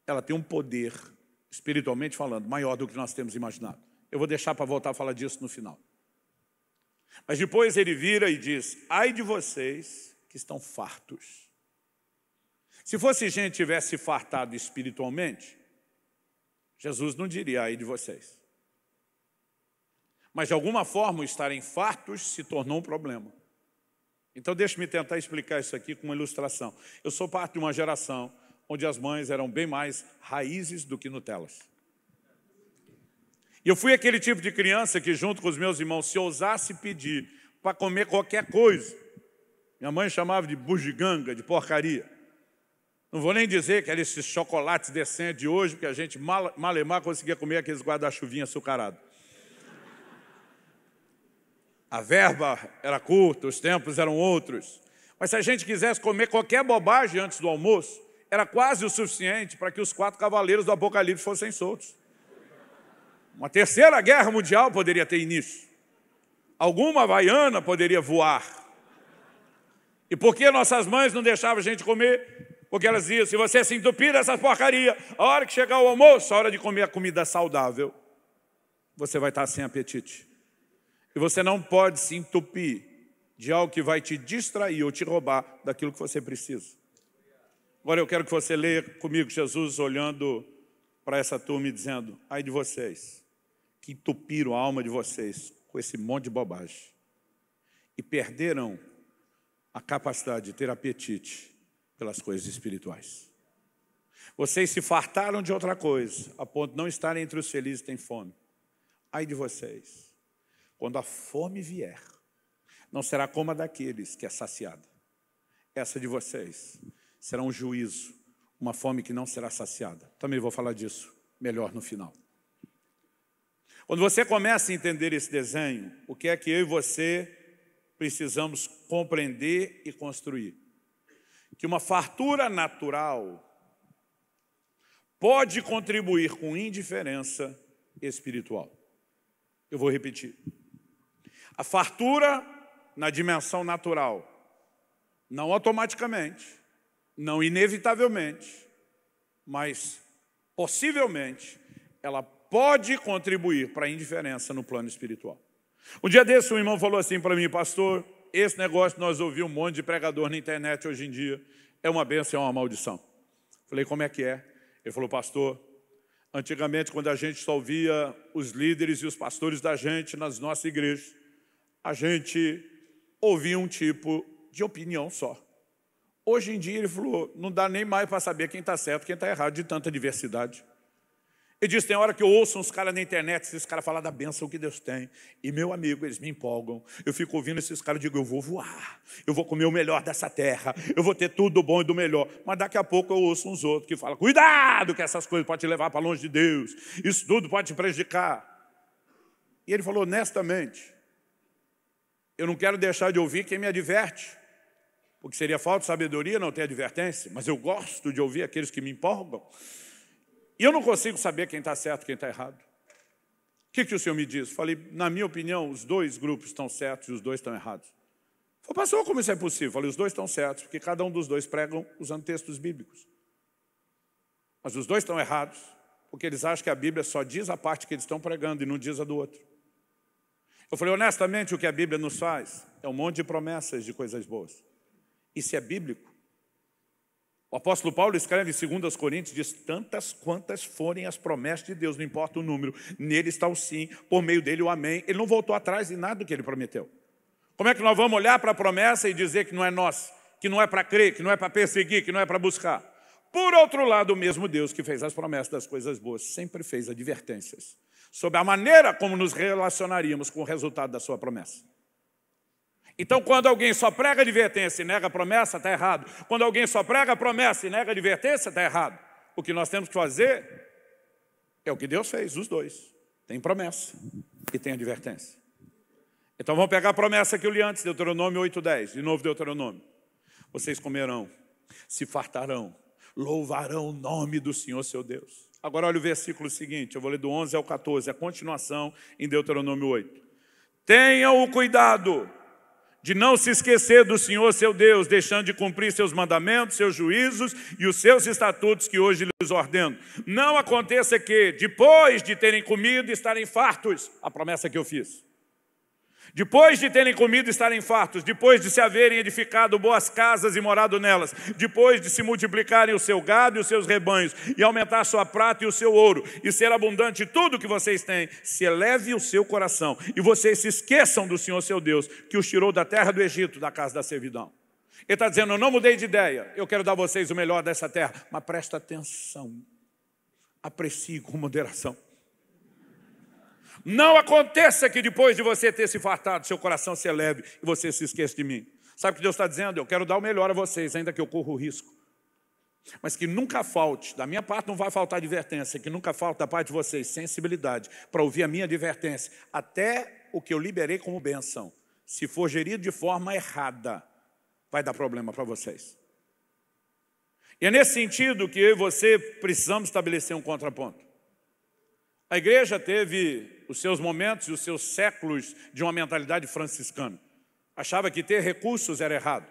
ela tem um poder, espiritualmente falando, maior do que nós temos imaginado. Eu vou deixar para voltar a falar disso no final. Mas depois ele vira e diz, ai de vocês que estão fartos. Se fosse gente que tivesse fartado espiritualmente, Jesus não diria ai de vocês. Mas de alguma forma estarem fartos se tornou um problema. Então deixe-me tentar explicar isso aqui com uma ilustração. Eu sou parte de uma geração onde as mães eram bem mais raízes do que Nutelas. E eu fui aquele tipo de criança que junto com os meus irmãos, se ousasse pedir para comer qualquer coisa, minha mãe chamava de bugiganga, de porcaria. Não vou nem dizer que eram esses chocolates decentes de hoje, porque a gente malemar conseguia comer aqueles guarda-chuvinhos açucarados. A verba era curta, os tempos eram outros. Mas se a gente quisesse comer qualquer bobagem antes do almoço, era quase o suficiente para que os 4 cavaleiros do Apocalipse fossem soltos. Uma terceira guerra mundial poderia ter início. Alguma havaiana poderia voar. E por que nossas mães não deixavam a gente comer? Porque elas diziam, se você se entupir dessas porcarias, a hora que chegar o almoço, a hora de comer a comida saudável, você vai estar sem apetite. E você não pode se entupir de algo que vai te distrair ou te roubar daquilo que você precisa. Agora eu quero que você leia comigo Jesus olhando para essa turma e dizendo, ai de vocês, que entupiram a alma de vocês com esse monte de bobagem e perderam a capacidade de ter apetite pelas coisas espirituais. Vocês se fartaram de outra coisa, a ponto de não estarem entre os felizes que têm fome. Ai de vocês, quando a fome vier, não será como a daqueles que é saciada. Essa de vocês será um juízo, uma fome que não será saciada. Também vou falar disso melhor no final. Quando você começa a entender esse desenho, o que é que eu e você precisamos compreender e construir? Que uma fartura natural pode contribuir com indiferença espiritual. Eu vou repetir. A fartura na dimensão natural, não automaticamente, não inevitavelmente, mas possivelmente, ela pode contribuir para a indiferença no plano espiritual. Um dia desse, um irmão falou assim para mim, pastor, esse negócio que nós ouvimos um monte de pregador na internet hoje em dia, é uma bênção, é uma maldição. Falei, como é que é? Ele falou, pastor, antigamente quando a gente só ouvia os líderes e os pastores da gente nas nossas igrejas, a gente ouvia um tipo de opinião só. Hoje em dia, ele falou, não dá nem mais para saber quem está certo e quem está errado de tanta diversidade. Ele disse, tem hora que eu ouço uns caras na internet, esses caras falam da bênção que Deus tem. E, meu amigo, eles me empolgam. Eu fico ouvindo esses caras e digo, eu vou voar. Eu vou comer o melhor dessa terra. Eu vou ter tudo do bom e do melhor. Mas daqui a pouco eu ouço uns outros que falam, cuidado que essas coisas podem te levar para longe de Deus. Isso tudo pode te prejudicar. E ele falou, honestamente, eu não quero deixar de ouvir quem me adverte. Porque seria falta de sabedoria não ter advertência. Mas eu gosto de ouvir aqueles que me empolgam. E eu não consigo saber quem está certo e quem está errado. O que o senhor me diz? Falei, na minha opinião, os 2 grupos estão certos e os 2 estão errados. Falei, pastor, como isso é possível? Falei, os dois estão certos, porque cada um dos dois pregam usando textos bíblicos. Mas os dois estão errados, porque eles acham que a Bíblia só diz a parte que eles estão pregando e não diz a do outro. Eu falei, honestamente, o que a Bíblia nos faz é um monte de promessas de coisas boas. Isso é bíblico. O apóstolo Paulo escreve em 2 Coríntios, diz, tantas quantas forem as promessas de Deus, não importa o número, nele está o sim, por meio dele o amém. Ele não voltou atrás em nada do que ele prometeu. Como é que nós vamos olhar para a promessa e dizer que não é nossa, que não é para crer, que não é para perseguir, que não é para buscar? Por outro lado, o mesmo Deus que fez as promessas das coisas boas, sempre fez advertências sobre a maneira como nos relacionaríamos com o resultado da sua promessa. Então, quando alguém só prega advertência e nega a promessa, está errado. Quando alguém só prega a promessa e nega a advertência, está errado. O que nós temos que fazer é o que Deus fez, os dois. Tem promessa e tem advertência. Então, vamos pegar a promessa que eu li antes, Deuteronômio 8:10, de novo Deuteronômio. Vocês comerão, se fartarão, louvarão o nome do Senhor, seu Deus. Agora, olha o versículo seguinte, eu vou ler do 11 ao 14, a continuação em Deuteronômio 8. Tenham o cuidado de não se esquecer do Senhor, seu Deus, deixando de cumprir seus mandamentos, seus juízos e os seus estatutos que hoje lhes ordeno. Não aconteça que, depois de terem comido, estarem fartos, a promessa que eu fiz. Depois de terem comido e estarem fartos, depois de se haverem edificado boas casas e morado nelas, depois de se multiplicarem o seu gado e os seus rebanhos, e aumentar a sua prata e o seu ouro, e ser abundante tudo que vocês têm, se eleve o seu coração, e vocês se esqueçam do Senhor seu Deus, que os tirou da terra do Egito, da casa da servidão. Ele está dizendo, eu não mudei de ideia, eu quero dar a vocês o melhor dessa terra, mas presta atenção, aprecie com moderação. Não aconteça que depois de você ter se fartado, seu coração se eleve e você se esqueça de mim. Sabe o que Deus está dizendo? Eu quero dar o melhor a vocês, ainda que eu corra o risco. Mas que nunca falte, da minha parte não vai faltar advertência, que nunca falte da parte de vocês sensibilidade para ouvir a minha advertência, até o que eu liberei como bênção. Se for gerido de forma errada, vai dar problema para vocês. E é nesse sentido que eu e você precisamos estabelecer um contraponto. A igreja teve os seus momentos e os seus séculos de uma mentalidade franciscana. Achava que ter recursos era errado.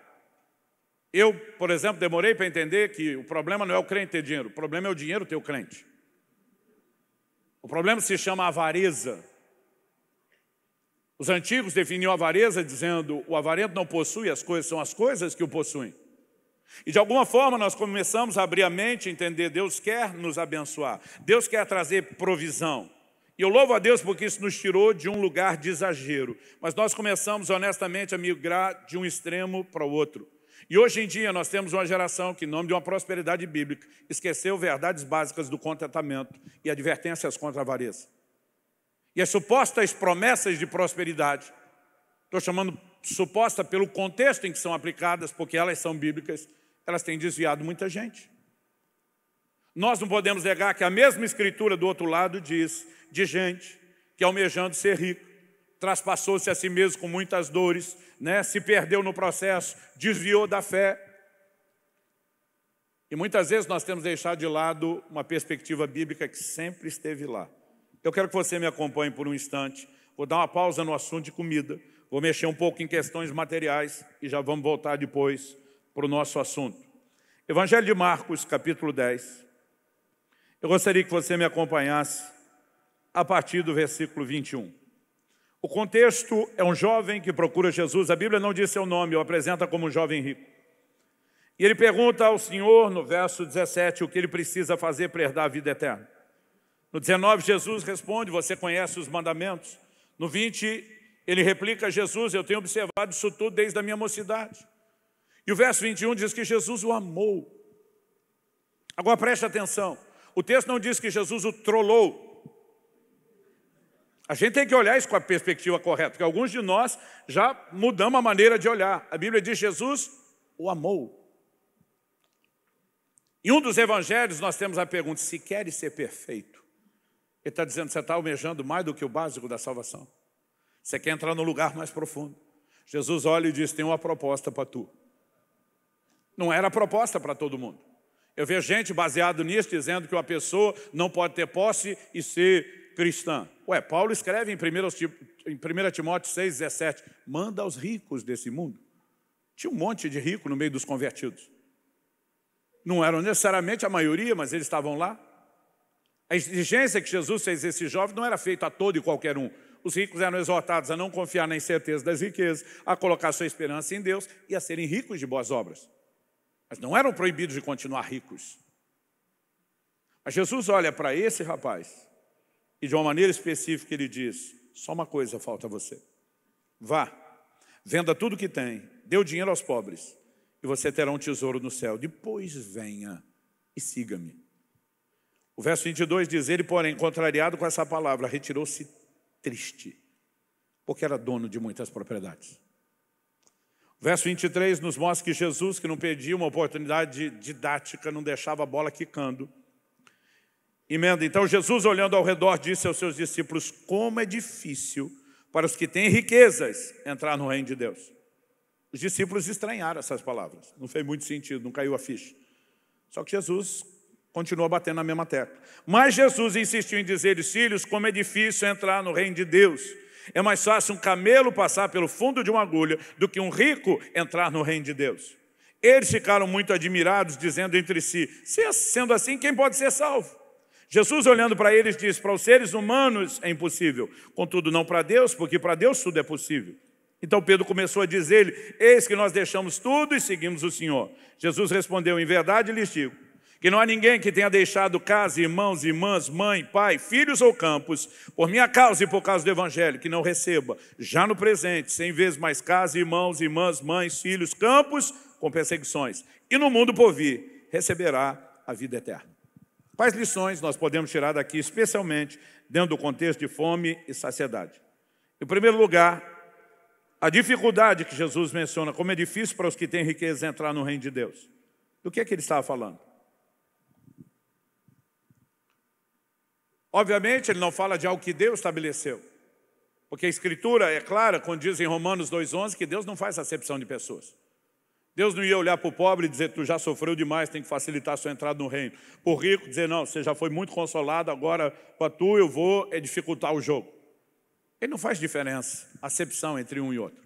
Eu, por exemplo, demorei para entender que o problema não é o crente ter dinheiro, o problema é o dinheiro ter o crente. O problema se chama avareza. Os antigos definiam a avareza dizendo o avarento não possui as coisas, são as coisas que o possuem. E de alguma forma nós começamos a abrir a mente, a entender, Deus quer nos abençoar, Deus quer trazer provisão. E eu louvo a Deus porque isso nos tirou de um lugar de exagero. Mas nós começamos honestamente a migrar de um extremo para o outro. E hoje em dia nós temos uma geração que, em nome de uma prosperidade bíblica, esqueceu verdades básicas do contentamento e advertências contra a avareza. E as supostas promessas de prosperidade, estou chamando suposta pelo contexto em que são aplicadas, porque elas são bíblicas, elas têm desviado muita gente. Nós não podemos negar que a mesma escritura do outro lado diz de gente que almejando ser rico, traspassou-se a si mesmo com muitas dores, se perdeu no processo, desviou da fé. E muitas vezes nós temos deixado de lado uma perspectiva bíblica que sempre esteve lá. Eu quero que você me acompanhe por um instante, vou dar uma pausa no assunto de comida, vou mexer um pouco em questões materiais e já vamos voltar depois para o nosso assunto. Evangelho de Marcos, capítulo 10. Eu gostaria que você me acompanhasse a partir do versículo 21. O contexto é um jovem que procura Jesus. A Bíblia não diz seu nome, o apresenta como um jovem rico. E ele pergunta ao Senhor, no verso 17, o que ele precisa fazer para herdar a vida eterna. No 19, Jesus responde, você conhece os mandamentos. No 20, ele replica a Jesus, eu tenho observado isso tudo desde a minha mocidade. E o verso 21 diz que Jesus o amou. Agora preste atenção, o texto não diz que Jesus o trollou. A gente tem que olhar isso com a perspectiva correta, porque alguns de nós já mudamos a maneira de olhar. A Bíblia diz que Jesus o amou. Em um dos evangelhos nós temos a pergunta, se queres ser perfeito? Ele está dizendo, você está almejando mais do que o básico da salvação. Você quer entrar no lugar mais profundo. Jesus olha e diz, tem uma proposta para tu. Não era proposta para todo mundo. Eu vejo gente baseado nisso, dizendo que uma pessoa não pode ter posse e ser cristã. Ué, Paulo escreve em 1 Timóteo 6,17, manda aos ricos desse mundo. Tinha um monte de rico no meio dos convertidos. Não eram necessariamente a maioria, mas eles estavam lá. A exigência que Jesus fez esse jovem não era feita a todo e qualquer um. Os ricos eram exortados a não confiar na incerteza das riquezas, a colocar sua esperança em Deus e a serem ricos de boas obras. Mas não eram proibidos de continuar ricos. Mas Jesus olha para esse rapaz e de uma maneira específica ele diz: só uma coisa falta a você. Vá, venda tudo que tem, dê o dinheiro aos pobres e você terá um tesouro no céu. Depois venha e siga-me. O verso 22 diz: ele, porém, contrariado com essa palavra, retirou-se triste, porque era dono de muitas propriedades. O verso 23 nos mostra que Jesus, que não perdia uma oportunidade didática, não deixava a bola quicando. Emenda: então Jesus, olhando ao redor, disse aos seus discípulos: como é difícil para os que têm riquezas entrar no reino de Deus. Os discípulos estranharam essas palavras. Não fez muito sentido, não caiu a ficha. Só que Jesus continua batendo na mesma tecla. Mas Jesus insistiu em dizer-lhes: filhos, como é difícil entrar no reino de Deus. É mais fácil um camelo passar pelo fundo de uma agulha do que um rico entrar no reino de Deus. Eles ficaram muito admirados, dizendo entre si: sendo assim, quem pode ser salvo? Jesus, olhando para eles, diz: para os seres humanos é impossível, contudo não para Deus, porque para Deus tudo é possível. Então Pedro começou a dizer-lhe: eis que nós deixamos tudo e seguimos o Senhor. Jesus respondeu: em verdade lhes digo, que não há ninguém que tenha deixado casa, irmãos, irmãs, mãe, pai, filhos ou campos, por minha causa e por causa do Evangelho, que não receba, já no presente, 100 vezes mais casa, irmãos, irmãs, mães, filhos, campos, com perseguições. E no mundo por vir, receberá a vida eterna. Quais lições nós podemos tirar daqui, especialmente dentro do contexto de fome e saciedade? Em primeiro lugar, a dificuldade que Jesus menciona, como é difícil para os que têm riqueza entrar no reino de Deus. Do que ele estava falando? Obviamente, ele não fala de algo que Deus estabeleceu. Porque a Escritura é clara quando diz em Romanos 2,11 que Deus não faz acepção de pessoas. Deus não ia olhar para o pobre e dizer: tu já sofreu demais, tem que facilitar a sua entrada no reino. Para o rico dizer: não, você já foi muito consolado, agora para tu eu vou dificultar o jogo. Ele não faz diferença, acepção entre um e outro.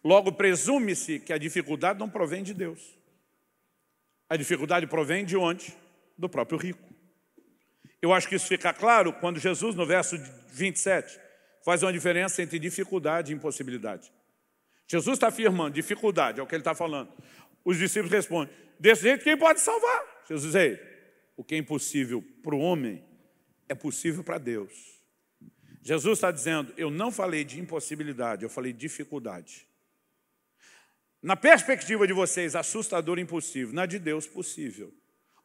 Logo, presume-se que a dificuldade não provém de Deus. A dificuldade provém de onde? Do próprio rico. Eu acho que isso fica claro quando Jesus, no verso 27, faz uma diferença entre dificuldade e impossibilidade. Jesus está afirmando dificuldade, é o que ele está falando. Os discípulos respondem: desse jeito quem pode salvar? Jesus diz: o que é impossível para o homem é possível para Deus. Jesus está dizendo: eu não falei de impossibilidade, eu falei de dificuldade. Na perspectiva de vocês, assustador e impossível. Na de Deus, possível.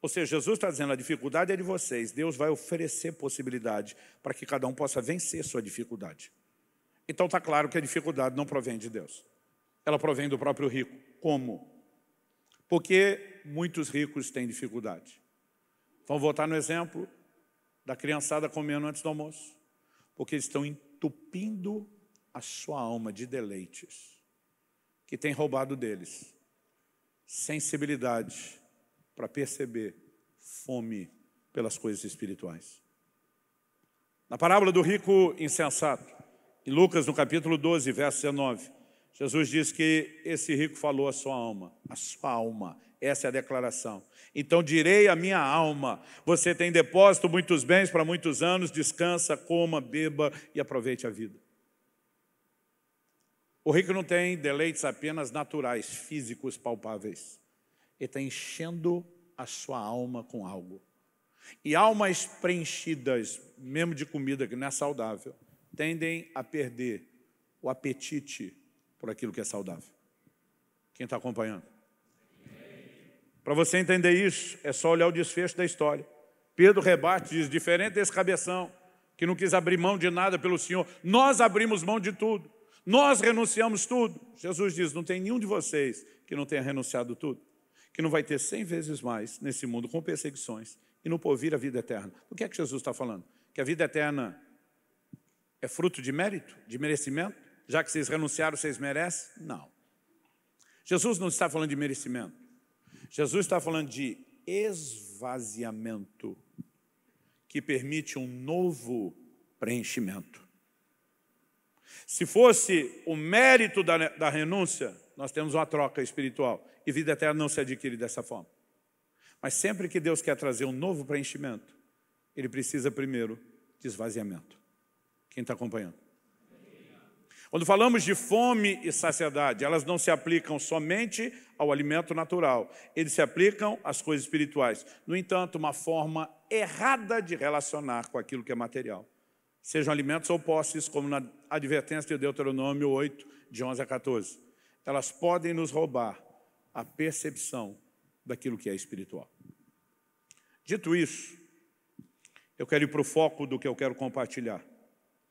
Ou seja, Jesus está dizendo: a dificuldade é de vocês. Deus vai oferecer possibilidade para que cada um possa vencer sua dificuldade. Então está claro que a dificuldade não provém de Deus. Ela provém do próprio rico. Como? Porque muitos ricos têm dificuldade. Vamos voltar no exemplo da criançada comendo antes do almoço. Porque eles estão entupindo a sua alma de deleites que tem roubado deles sensibilidade para perceber fome pelas coisas espirituais. Na parábola do rico insensato, em Lucas, no capítulo 12, verso 19, Jesus diz que esse rico falou a sua alma, essa é a declaração. Então direi à minha alma: você tem depósito muitos bens para muitos anos, descansa, coma, beba e aproveite a vida. O rico não tem deleites apenas naturais, físicos, palpáveis. Ele está enchendo a sua alma com algo. E almas preenchidas, mesmo de comida que não é saudável, tendem a perder o apetite por aquilo que é saudável. Quem está acompanhando? Para você entender isso, é só olhar o desfecho da história. Pedro rebate, diz: diferente desse cabeção, que não quis abrir mão de nada pelo Senhor, nós abrimos mão de tudo. Nós renunciamos tudo. Jesus diz: não tem nenhum de vocês que não tenha renunciado tudo, que não vai ter 100 vezes mais nesse mundo com perseguições e no porvir a vida eterna. O que é que Jesus está falando? Que a vida eterna é fruto de mérito, de merecimento? Já que vocês renunciaram, vocês merecem? Não. Jesus não está falando de merecimento. Jesus está falando de esvaziamento que permite um novo preenchimento. Se fosse o mérito da renúncia, nós temos uma troca espiritual. E vida eterna não se adquire dessa forma. Mas sempre que Deus quer trazer um novo preenchimento, Ele precisa primeiro de esvaziamento. Quem está acompanhando? Quando falamos de fome e saciedade, elas não se aplicam somente ao alimento natural. Eles se aplicam às coisas espirituais. No entanto, uma forma errada de relacionar com aquilo que é material. Sejam alimentos ou posses, como na advertência de Deuteronômio 8, de 11 a 14. Elas podem nos roubar a percepção daquilo que é espiritual. Dito isso, eu quero ir para o foco do que eu quero compartilhar.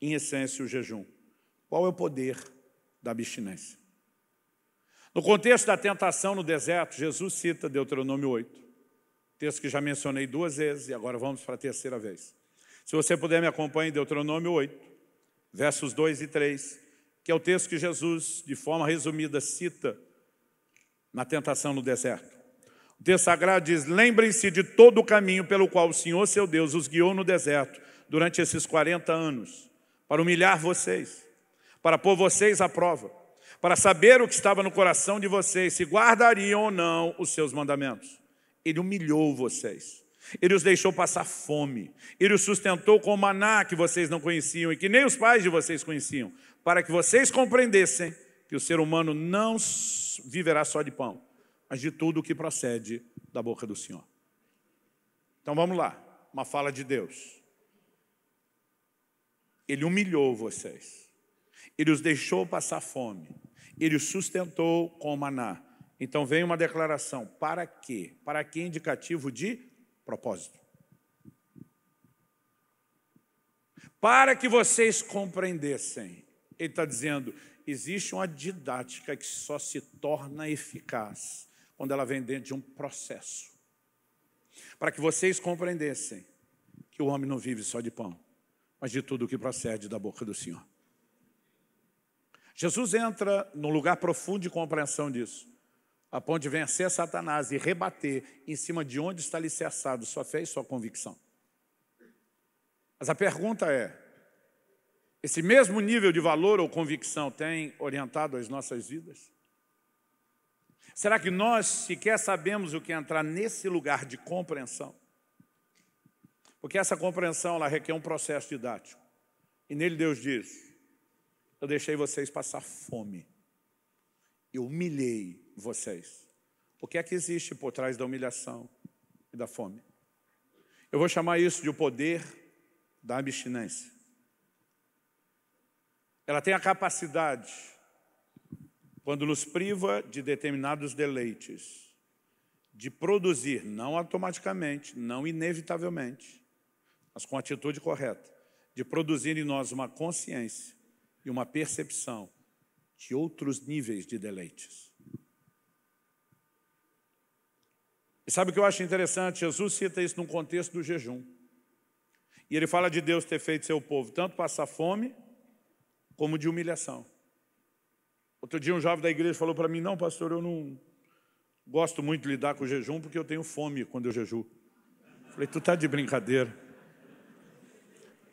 Em essência, o jejum. Qual é o poder da abstinência? No contexto da tentação no deserto, Jesus cita Deuteronômio 8, texto que já mencionei 2 vezes e agora vamos para a 3ª vez. Se você puder, me acompanhe em Deuteronômio 8, versos 2 e 3, que é o texto que Jesus, de forma resumida, cita na tentação no deserto. O texto sagrado diz: lembrem-se de todo o caminho pelo qual o Senhor, seu Deus, os guiou no deserto durante esses 40 anos, para humilhar vocês, para pôr vocês à prova, para saber o que estava no coração de vocês, se guardariam ou não os seus mandamentos. Ele humilhou vocês. Ele os deixou passar fome. Ele os sustentou com o maná que vocês não conheciam e que nem os pais de vocês conheciam, para que vocês compreendessem que o ser humano não viverá só de pão, mas de tudo o que procede da boca do Senhor. Então vamos lá, uma fala de Deus. Ele humilhou vocês. Ele os deixou passar fome. Ele os sustentou com o maná. Então vem uma declaração. Para quê? Para que indicativo de propósito? Para que vocês compreendessem. Ele está dizendo, existe uma didática que só se torna eficaz quando ela vem dentro de um processo. Para que vocês compreendessem que o homem não vive só de pão, mas de tudo o que procede da boca do Senhor. Jesus entra num lugar profundo de compreensão disso, a ponto de vencer Satanás e rebater em cima de onde está alicerçado sua fé e sua convicção. Mas a pergunta é, esse mesmo nível de valor ou convicção tem orientado as nossas vidas? Será que nós sequer sabemos o que é entrar nesse lugar de compreensão? Porque essa compreensão ela requer um processo didático. E nele Deus diz, eu deixei vocês passar fome. Eu humilhei vocês. O que é que existe por trás da humilhação e da fome? Eu vou chamar isso de o poder da abstinência. Ela tem a capacidade, quando nos priva de determinados deleites, de produzir, não automaticamente, não inevitavelmente, mas com a atitude correta, de produzir em nós uma consciência e uma percepção de outros níveis de deleites. E sabe o que eu acho interessante? Jesus cita isso num contexto do jejum. E ele fala de Deus ter feito seu povo tanto passar fome, como de humilhação. Outro dia um jovem da igreja falou para mim, não pastor, eu não gosto muito de lidar com o jejum porque eu tenho fome quando eu jejuo. Falei, tu tá de brincadeira.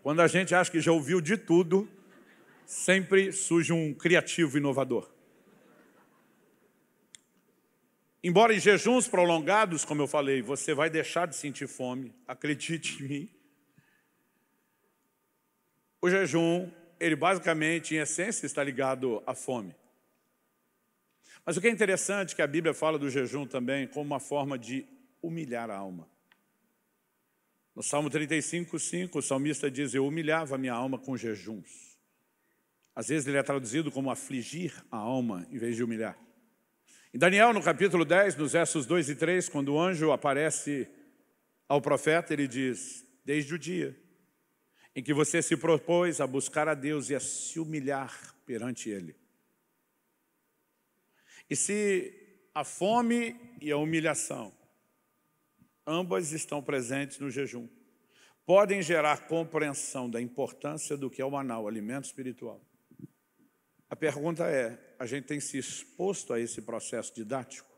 Quando a gente acha que já ouviu de tudo, sempre surge um criativo inovador. Embora em jejuns prolongados, como eu falei, você vai deixar de sentir fome, acredite em mim. O jejum, ele basicamente, em essência, está ligado à fome. Mas o que é interessante é que a Bíblia fala do jejum também como uma forma de humilhar a alma. No Salmo 35:5, o salmista diz, eu humilhava a minha alma com jejuns. Às vezes ele é traduzido como afligir a alma, em vez de humilhar. Em Daniel, no capítulo 10, nos versos 2 e 3, quando o anjo aparece ao profeta, ele diz, desde o dia em que você se propôs a buscar a Deus e a se humilhar perante Ele. E se a fome e a humilhação, ambas estão presentes no jejum, podem gerar compreensão da importância do que é o maná, o alimento espiritual. A pergunta é, a gente tem se exposto a esse processo didático?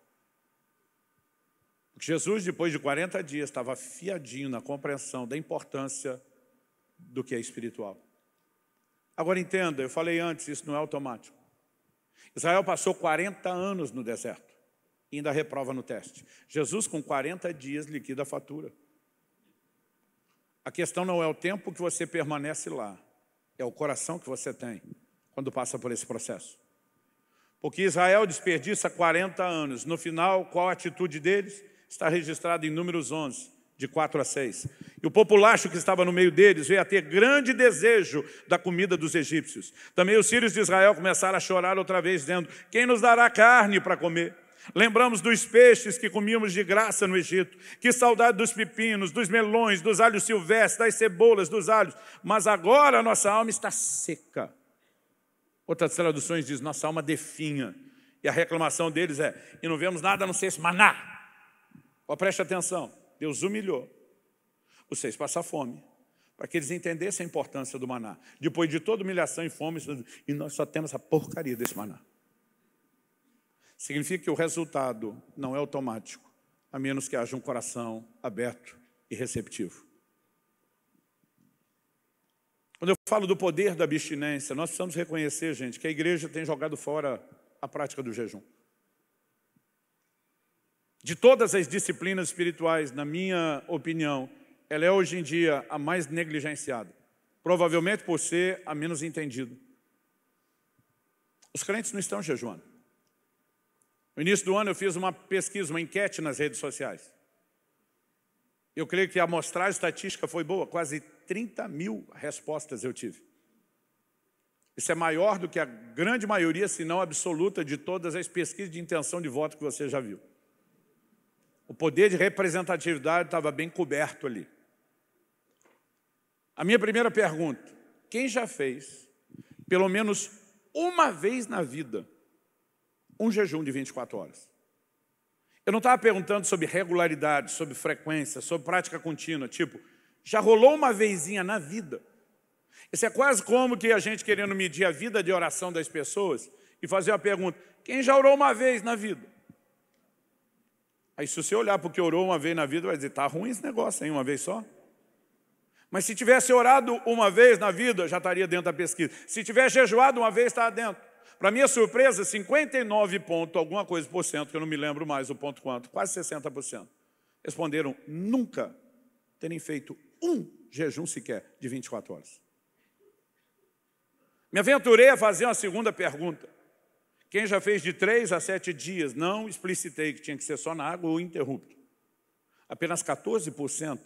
Porque Jesus, depois de 40 dias, estava afiadinho na compreensão da importância do que é espiritual. Agora entenda, eu falei antes, isso não é automático. Israel passou 40 anos no deserto e ainda reprova no teste. Jesus, com 40 dias, liquida a fatura. A questão não é o tempo que você permanece lá, é o coração que você tem quando passa por esse processo. Porque Israel desperdiça 40 anos. No final, qual a atitude deles? Está registrado em Números 11, de 4 a 6. E o populacho que estava no meio deles veio a ter grande desejo da comida dos egípcios. Também os filhos de Israel começaram a chorar outra vez, dizendo: quem nos dará carne para comer? Lembramos dos peixes que comíamos de graça no Egito. Que saudade dos pepinos, dos melões, dos alhos silvestres, das cebolas, dos alhos. Mas agora a nossa alma está seca. Outras traduções dizem: nossa alma definha. E a reclamação deles é: e não vemos nada a não ser esse maná. Preste atenção, Deus humilhou os seis passar fome, para que eles entendessem a importância do maná. Depois de toda humilhação e fome, e nós só temos a porcaria desse maná. Significa que o resultado não é automático, a menos que haja um coração aberto e receptivo. Quando eu falo do poder da abstinência, nós precisamos reconhecer, gente, que a igreja tem jogado fora a prática do jejum. De todas as disciplinas espirituais, na minha opinião, ela é hoje em dia a mais negligenciada. Provavelmente por ser a menos entendida. Os crentes não estão jejuando. No início do ano eu fiz uma pesquisa, uma enquete nas redes sociais. Eu creio que a amostragem estatística foi boa, quase 30 mil respostas eu tive. Isso é maior do que a grande maioria, se não absoluta, de todas as pesquisas de intenção de voto que você já viu. O poder de representatividade estava bem coberto ali. A minha primeira pergunta: quem já fez, pelo menos uma vez na vida, um jejum de 24 horas? Eu não estava perguntando sobre regularidade, sobre frequência, sobre prática contínua, tipo, já rolou uma vezinha na vida? Isso é quase como que a gente querendo medir a vida de oração das pessoas e fazer a pergunta: quem já orou uma vez na vida? Aí se você olhar para o que orou uma vez na vida, vai dizer: está ruim esse negócio, hein, uma vez só? Mas se tivesse orado uma vez na vida, já estaria dentro da pesquisa. Se tivesse jejuado uma vez, estava dentro. Para minha surpresa, 59 ponto, alguma coisa por cento, que eu não me lembro mais o ponto quanto, quase 60%, responderam nunca terem feito um jejum sequer de 24 horas. Me aventurei a fazer uma segunda pergunta: quem já fez de 3 a 7 dias? Não explicitei que tinha que ser só na água ou interrupto. Apenas 14%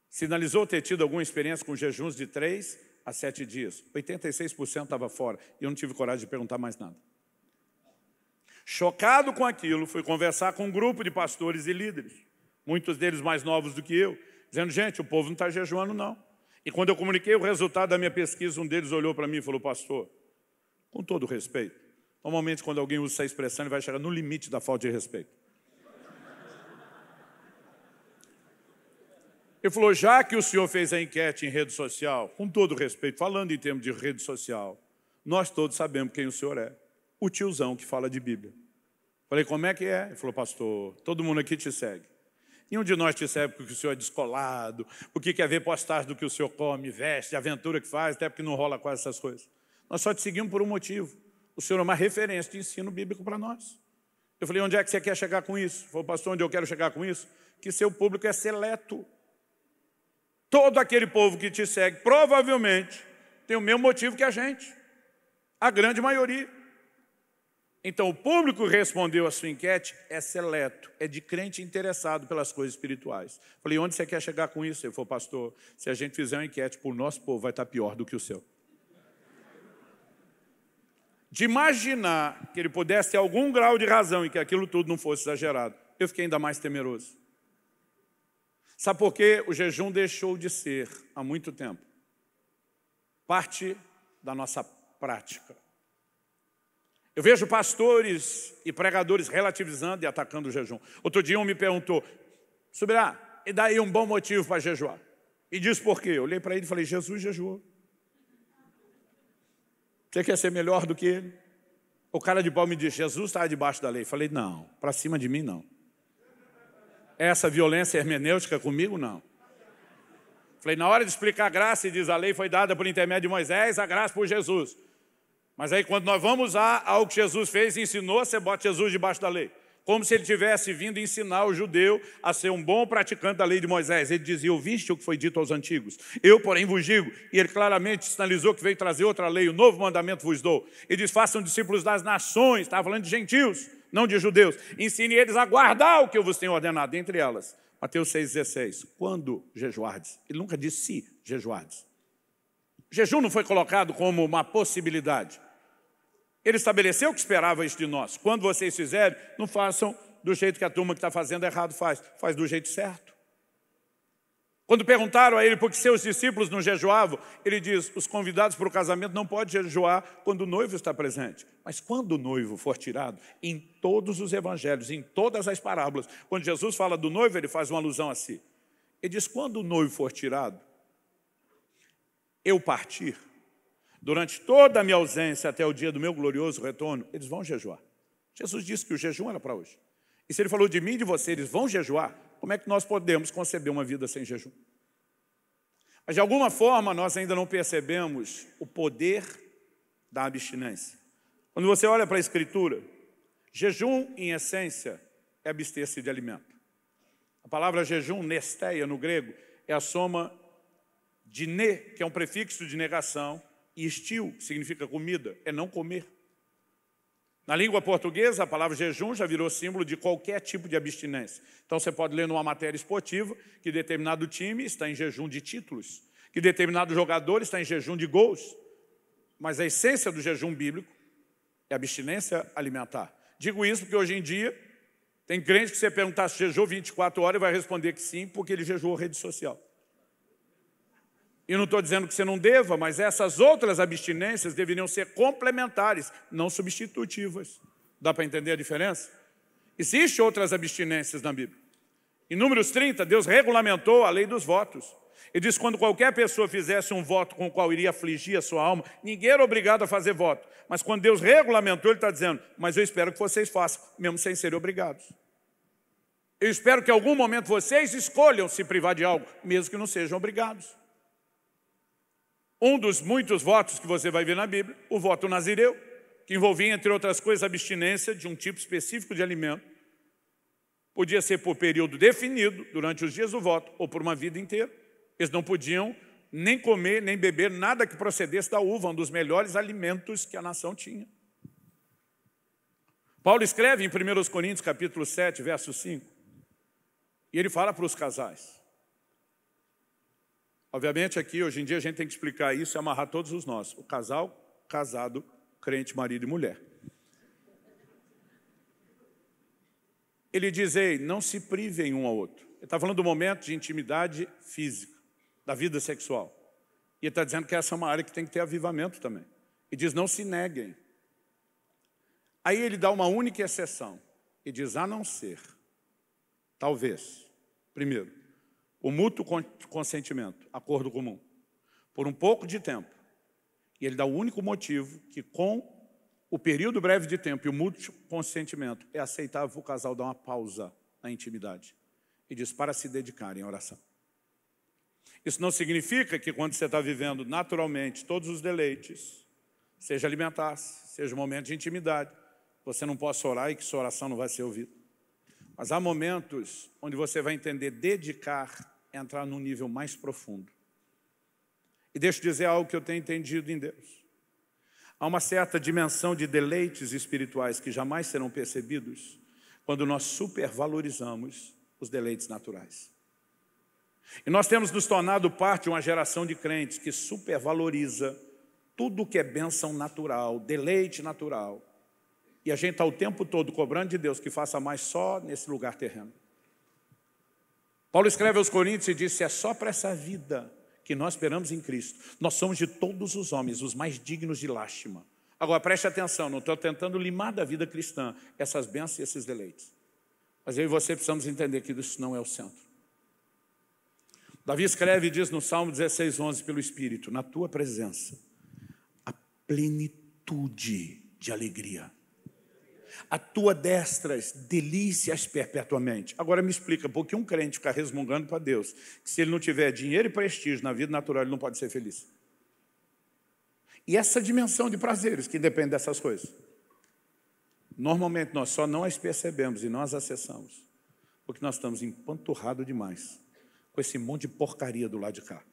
sinalizou ter tido alguma experiência com jejuns de 3 a 7 dias. 86% estava fora. E eu não tive coragem de perguntar mais nada. Chocado com aquilo, fui conversar com um grupo de pastores e líderes, muitos deles mais novos do que eu, dizendo: gente, o povo não está jejuando não. E quando eu comuniquei o resultado da minha pesquisa, um deles olhou para mim e falou: pastor, com todo respeito, normalmente quando alguém usa essa expressão, ele vai chegar no limite da falta de respeito. Ele falou: já que o senhor fez a enquete em rede social, com todo respeito, falando em termos de rede social, nós todos sabemos quem o senhor é. O tiozão que fala de Bíblia. Falei: como é que é? Ele falou: pastor, todo mundo aqui te segue. Nenhum de nós te segue porque o senhor é descolado, porque quer ver postagem do que o senhor come, veste, aventura que faz, até porque não rola quase essas coisas. Nós só te seguimos por um motivo: o senhor é uma referência de ensino bíblico para nós. Eu falei: onde é que você quer chegar com isso? Ele falou: pastor, onde eu quero chegar com isso? Que seu público é seleto. Todo aquele povo que te segue provavelmente tem o mesmo motivo que a gente, a grande maioria. Então o público que respondeu a sua enquete é seleto, é de crente interessado pelas coisas espirituais. Falei: onde você quer chegar com isso? Ele falou: pastor, se a gente fizer uma enquete para o nosso povo, vai estar pior do que o seu. De imaginar que ele pudesse ter algum grau de razão e que aquilo tudo não fosse exagerado, eu fiquei ainda mais temeroso. Sabe por quê? O jejum deixou de ser, há muito tempo, parte da nossa prática. Eu vejo pastores e pregadores relativizando e atacando o jejum. Outro dia um me perguntou: Subirá, e daí um bom motivo para jejuar? E diz por quê? Eu olhei para ele e falei: Jesus jejuou. Você quer ser melhor do que ele? O cara de pau me disse: Jesus estava debaixo da lei. Falei: não, para cima de mim não. Essa violência hermenêutica comigo não. Falei: na hora de explicar a graça, e diz: a lei foi dada por intermédio de Moisés, a graça por Jesus. Mas aí quando nós vamos ao que Jesus fez e ensinou, você bota Jesus debaixo da lei. Como se ele tivesse vindo ensinar o judeu a ser um bom praticante da lei de Moisés. Ele dizia, ouviste o que foi dito aos antigos? Eu, porém, vos digo. E ele claramente sinalizou que veio trazer outra lei, o novo mandamento vos dou. Ele diz, façam discípulos das nações, estava falando de gentios, não de judeus. Ensine eles a guardar o que eu vos tenho ordenado, entre elas. Mateus 6,16. Quando jejuardes? Ele nunca disse se jejuardes. O jejum não foi colocado como uma possibilidade. Ele estabeleceu que esperava isso de nós. Quando vocês fizerem, não façam do jeito que a turma que está fazendo errado faz. Faz do jeito certo. Quando perguntaram a ele por que seus discípulos não jejuavam, ele diz, os convidados para o casamento não podem jejuar quando o noivo está presente. Mas quando o noivo for tirado, em todos os evangelhos, em todas as parábolas, quando Jesus fala do noivo, ele faz uma alusão a si. Ele diz, quando o noivo for tirado, eu partir, durante toda a minha ausência até o dia do meu glorioso retorno, eles vão jejuar. Jesus disse que o jejum era para hoje. E se ele falou de mim e de você, eles vão jejuar, como é que nós podemos conceber uma vida sem jejum? Mas de alguma forma nós ainda não percebemos o poder da abstinência. Quando você olha para a Escritura, jejum em essência é abster-se de alimento. A palavra jejum, nesteia no grego, é a soma de ne, que é um prefixo de negação, e estio, que significa comida, é não comer. Na língua portuguesa, a palavra jejum já virou símbolo de qualquer tipo de abstinência. Então você pode ler numa matéria esportiva que determinado time está em jejum de títulos, que determinado jogador está em jejum de gols. Mas a essência do jejum bíblico é abstinência alimentar. Digo isso porque hoje em dia tem crente que você perguntar se jejuou 24 horas e vai responder que sim, porque ele jejuou rede social. E não estou dizendo que você não deva, mas essas outras abstinências deveriam ser complementares, não substitutivas. Dá para entender a diferença? Existem outras abstinências na Bíblia. Em Números 30, Deus regulamentou a lei dos votos. Ele diz que quando qualquer pessoa fizesse um voto com o qual iria afligir a sua alma, ninguém era obrigado a fazer voto. Mas quando Deus regulamentou, Ele está dizendo, mas eu espero que vocês façam, mesmo sem serem obrigados. Eu espero que em algum momento vocês escolham se privar de algo, mesmo que não sejam obrigados. Um dos muitos votos que você vai ver na Bíblia, o voto nazireu, que envolvia, entre outras coisas, a abstinência de um tipo específico de alimento. Podia ser por período definido, durante os dias do voto, ou por uma vida inteira. Eles não podiam nem comer, nem beber nada que procedesse da uva, um dos melhores alimentos que a nação tinha. Paulo escreve em 1 Coríntios, capítulo 7, verso 5, e ele fala para os casais. Obviamente aqui, hoje em dia, a gente tem que explicar isso e amarrar todos os nós. O casal, casado, crente, marido e mulher. Ele diz, ei, não se privem um ao outro. Ele está falando do momento de intimidade física, da vida sexual. E ele está dizendo que essa é uma área que tem que ter avivamento também. Ele diz, não se neguem. Aí ele dá uma única exceção. E diz, a não ser, talvez, primeiro, o mútuo consentimento, acordo comum, por um pouco de tempo. E ele dá o único motivo que com o período breve de tempo e o mútuo consentimento é aceitável o casal dar uma pausa na intimidade. E diz para se dedicarem à oração. Isso não significa que quando você está vivendo naturalmente todos os deleites, seja alimentar-se, seja um momento de intimidade, você não possa orar e que sua oração não vai ser ouvida. Mas há momentos onde você vai entender dedicar, entrar num nível mais profundo. E deixa eu dizer algo que eu tenho entendido em Deus. Há uma certa dimensão de deleites espirituais que jamais serão percebidos quando nós supervalorizamos os deleites naturais. E nós temos nos tornado parte de uma geração de crentes que supervaloriza tudo que é bênção natural, deleite natural. E a gente está o tempo todo cobrando de Deus que faça mais só nesse lugar terreno. Paulo escreve aos Coríntios e diz, é só para essa vida que nós esperamos em Cristo. Nós somos de todos os homens os mais dignos de lástima. Agora preste atenção, não estou tentando limar da vida cristã essas bênçãos e esses deleites. Mas eu e você precisamos entender que isso não é o centro. Davi escreve e diz no Salmo 16:11 pelo Espírito, na tua presença, a plenitude de alegria. A tua destras delícias perpetuamente. Agora me explica, por que um crente fica resmungando para Deus que se ele não tiver dinheiro e prestígio na vida natural, ele não pode ser feliz? E essa dimensão de prazeres que depende dessas coisas, normalmente nós só não as percebemos e não as acessamos porque nós estamos empanturrados demais com esse monte de porcaria do lado de cá.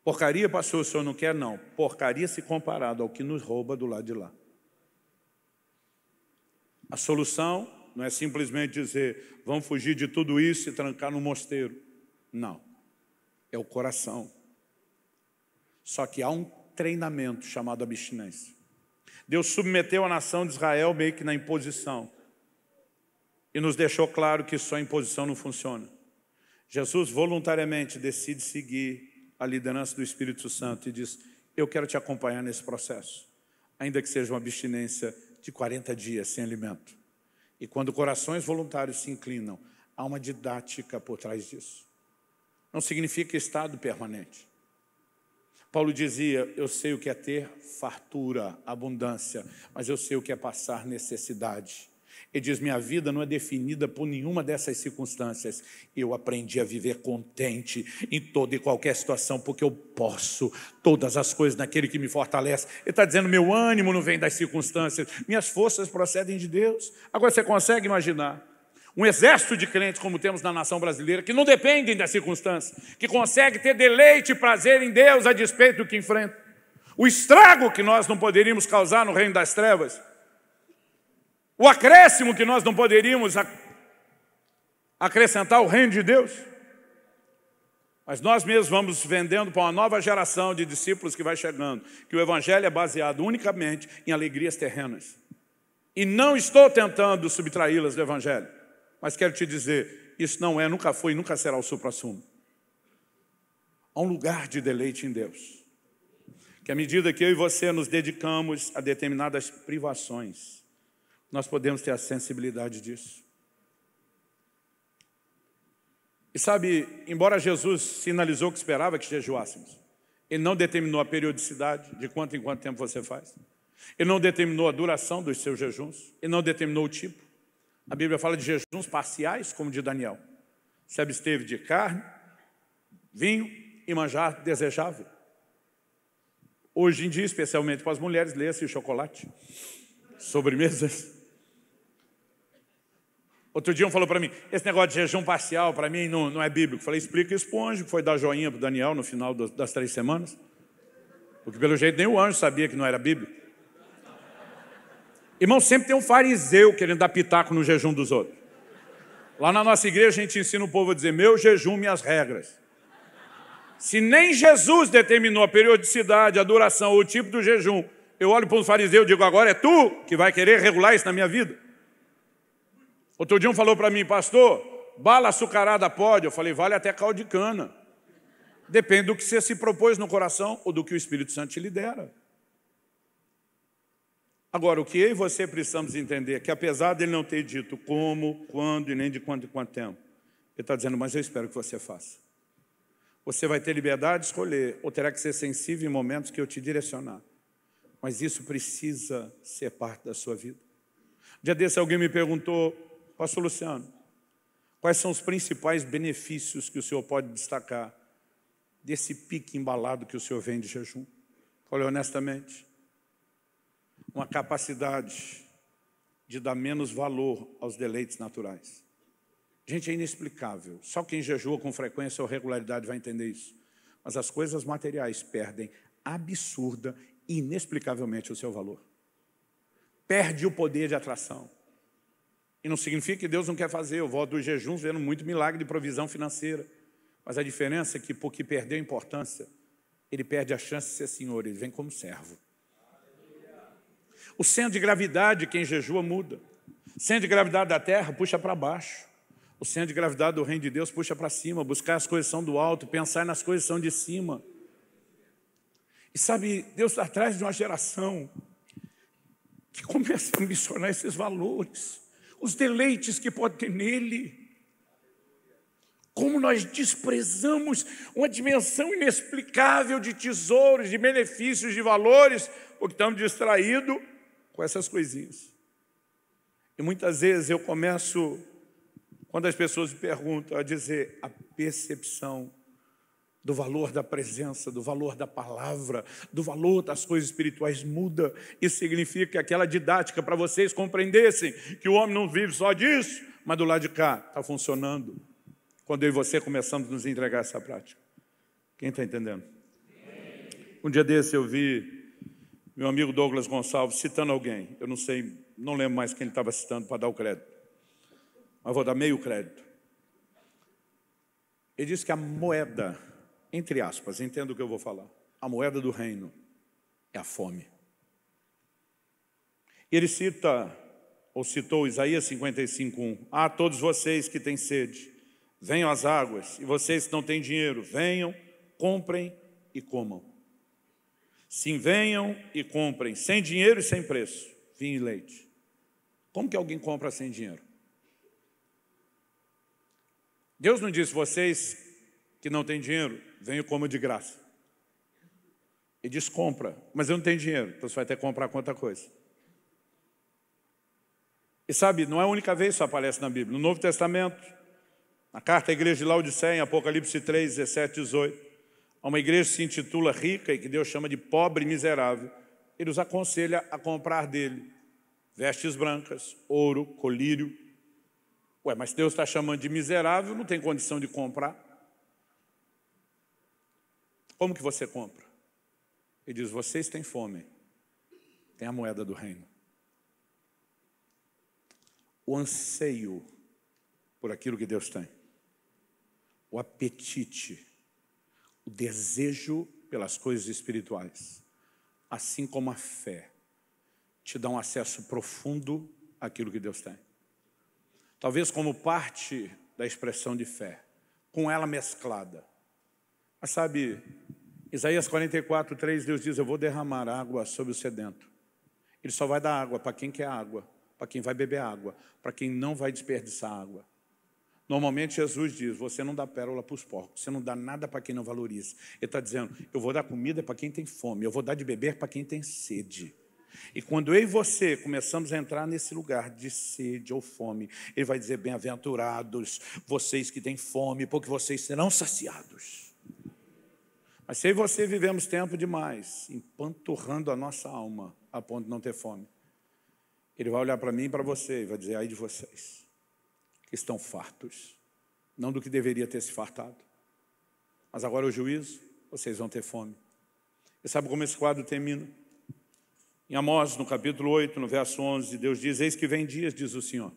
Porcaria, pastor, o senhor não quer? Não. Porcaria se comparado ao que nos rouba do lado de lá. A solução não é simplesmente dizer, vamos fugir de tudo isso e trancar no mosteiro. Não. É o coração. Só que há um treinamento chamado abstinência. Deus submeteu a nação de Israel meio que na imposição. E nos deixou claro que só a imposição não funciona. Jesus voluntariamente decide seguir a liderança do Espírito Santo e diz, eu quero te acompanhar nesse processo, ainda que seja uma abstinência de 40 dias sem alimento. E quando corações voluntários se inclinam, há uma didática por trás disso. Não significa estado permanente. Paulo dizia, eu sei o que é ter fartura, abundância, mas eu sei o que é passar necessidade. Ele diz, minha vida não é definida por nenhuma dessas circunstâncias. Eu aprendi a viver contente em toda e qualquer situação, porque eu posso todas as coisas naquele que me fortalece. Ele está dizendo, meu ânimo não vem das circunstâncias, minhas forças procedem de Deus. Agora você consegue imaginar um exército de crentes como temos na nação brasileira, que não dependem das circunstâncias, que consegue ter deleite e prazer em Deus a despeito do que enfrenta. O estrago que nós não poderíamos causar no reino das trevas, o acréscimo que nós não poderíamos acrescentar ao reino de Deus. Mas nós mesmos vamos vendendo para uma nova geração de discípulos que vai chegando, que o evangelho é baseado unicamente em alegrias terrenas. E não estou tentando subtraí-las do evangelho, mas quero te dizer, isso não é, nunca foi e nunca será o suprassumo. Há um lugar de deleite em Deus, que à medida que eu e você nos dedicamos a determinadas privações, nós podemos ter a sensibilidade disso. E sabe, embora Jesus sinalizou que esperava que jejuássemos, Ele não determinou a periodicidade de quanto em quanto tempo você faz. Ele não determinou a duração dos seus jejuns. Ele não determinou o tipo. A Bíblia fala de jejuns parciais, como de Daniel. Se absteve de carne, vinho e manjar desejável. Hoje em dia, especialmente para as mulheres, leia-se chocolate, sobremesas. Outro dia um falou para mim, esse negócio de jejum parcial para mim não é bíblico. Falei, explica isso para o anjo que foi dar joinha para o Daniel no final das 3 semanas. Porque pelo jeito nem o anjo sabia que não era bíblico. Irmão, sempre tem um fariseu querendo dar pitaco no jejum dos outros. Lá na nossa igreja a gente ensina o povo a dizer, meu jejum, minhas regras. Se nem Jesus determinou a periodicidade, a duração ou o tipo do jejum, eu olho para um fariseu e digo, agora é tu que vai querer regular isso na minha vida. Outro dia um falou para mim, pastor, bala açucarada pode? Eu falei, vale até caldo de cana. Depende do que você se propôs no coração ou do que o Espírito Santo te lidera. Agora, o que eu e você precisamos entender é que apesar de ele não ter dito como, quando e nem de quanto em quanto tempo, ele está dizendo, mas eu espero que você faça. Você vai ter liberdade de escolher, ou terá que ser sensível em momentos que eu te direcionar. Mas isso precisa ser parte da sua vida. Dia desse alguém me perguntou, pastor Luciano, quais são os principais benefícios que o senhor pode destacar desse pique embalado que o senhor vem de jejum? Falei honestamente, uma capacidade de dar menos valor aos deleites naturais. Gente, é inexplicável. Só quem jejua com frequência ou regularidade vai entender isso. Mas as coisas materiais perdem absurda e inexplicavelmente o seu valor. Perde o poder de atração. E não significa que Deus não quer fazer. Eu volto dos jejuns vendo muito milagre de provisão financeira. Mas a diferença é que, porque perdeu a importância, ele perde a chance de ser senhor, ele vem como servo. O centro de gravidade de quem jejua muda. O centro de gravidade da terra puxa para baixo. O centro de gravidade do reino de Deus puxa para cima. Buscar as coisas são do alto, pensar nas coisas são de cima. E sabe, Deus está atrás de uma geração que começa a ambicionar esses valores, os deleites que pode ter nele. Como nós desprezamos uma dimensão inexplicável de tesouros, de benefícios, de valores, porque estamos distraídos com essas coisinhas. E muitas vezes eu começo, quando as pessoas me perguntam, a dizer, a percepção do valor da presença, do valor da palavra, do valor das coisas espirituais muda. Isso significa que aquela didática, para vocês compreendessem que o homem não vive só disso, mas do lado de cá está funcionando. Quando eu e você começamos a nos entregar essa prática. Quem está entendendo? Um dia desse eu vi meu amigo Douglas Gonçalves citando alguém. Eu não sei, não lembro mais quem ele estava citando para dar o crédito. Mas vou dar meio crédito. Ele disse que a moeda, entre aspas, entenda o que eu vou falar, a moeda do reino é a fome. E ele cita, ou citou Isaías 55:1. Ah, todos vocês que têm sede, venham às águas, e vocês que não têm dinheiro, venham, comprem e comam. Sim, venham e comprem, sem dinheiro e sem preço, vinho e leite. Como que alguém compra sem dinheiro? Deus não disse, vocês que não têm dinheiro, venham e comam de graça. Ele diz, compra, mas eu não tenho dinheiro, então você vai ter que comprar quanta coisa. E sabe, não é a única vez que isso aparece na Bíblia. No Novo Testamento, na carta à igreja de Laodiceia, em Apocalipse 3, 17, 18, há uma igreja que se intitula rica e que Deus chama de pobre e miserável. Ele os aconselha a comprar dele vestes brancas, ouro, colírio. Ué, mas Deus está chamando de miserável, não tem condição de comprar. Como que você compra? Ele diz, vocês têm fome, tem a moeda do reino. O anseio por aquilo que Deus tem, o apetite, o desejo pelas coisas espirituais, assim como a fé, te dá um acesso profundo àquilo que Deus tem. Talvez como parte da expressão de fé, com ela mesclada. Mas sabe, Isaías 44, 3, Deus diz, eu vou derramar água sobre o sedento. Ele só vai dar água para quem quer água, para quem vai beber água, para quem não vai desperdiçar água. Normalmente Jesus diz, você não dá pérola para os porcos, você não dá nada para quem não valoriza. Ele está dizendo, eu vou dar comida para quem tem fome, eu vou dar de beber para quem tem sede. E quando eu e você começamos a entrar nesse lugar de sede ou fome, ele vai dizer, bem-aventurados vocês que têm fome, porque vocês serão saciados. Mas se eu e você vivemos tempo demais, empanturrando a nossa alma, a ponto de não ter fome, ele vai olhar para mim e para você e vai dizer, ai de vocês, que estão fartos, não do que deveria ter se fartado. Mas agora o juízo, vocês vão ter fome. E sabe como esse quadro termina? Em Amós, no capítulo 8, no verso 11, Deus diz, eis que vem dias, diz o Senhor,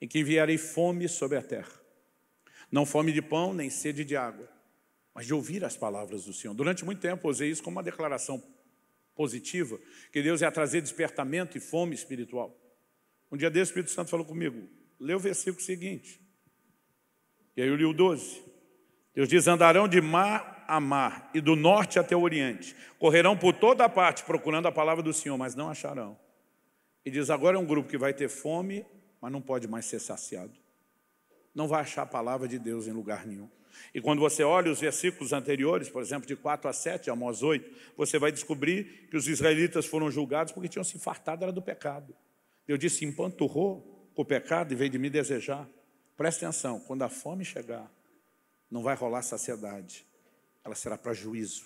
em que enviarei fome sobre a terra. Não fome de pão, nem sede de água, mas de ouvir as palavras do Senhor. Durante muito tempo eu usei isso como uma declaração positiva, que Deus ia trazer despertamento e fome espiritual. Um dia desse, o Espírito Santo falou comigo, lê o versículo seguinte. E aí eu li o 12. Deus diz, andarão de mar a mar e do norte até o oriente. Correrão por toda a parte procurando a palavra do Senhor, mas não acharão. E diz, agora é um grupo que vai ter fome, mas não pode mais ser saciado. Não vai achar a palavra de Deus em lugar nenhum. E quando você olha os versículos anteriores, por exemplo, de 4 a 7, Amós 8, você vai descobrir que os israelitas foram julgados porque tinham se fartado era do pecado. Deus disse, empanturrou com o pecado e veio de me desejar. Presta atenção, quando a fome chegar, não vai rolar saciedade, ela será para juízo.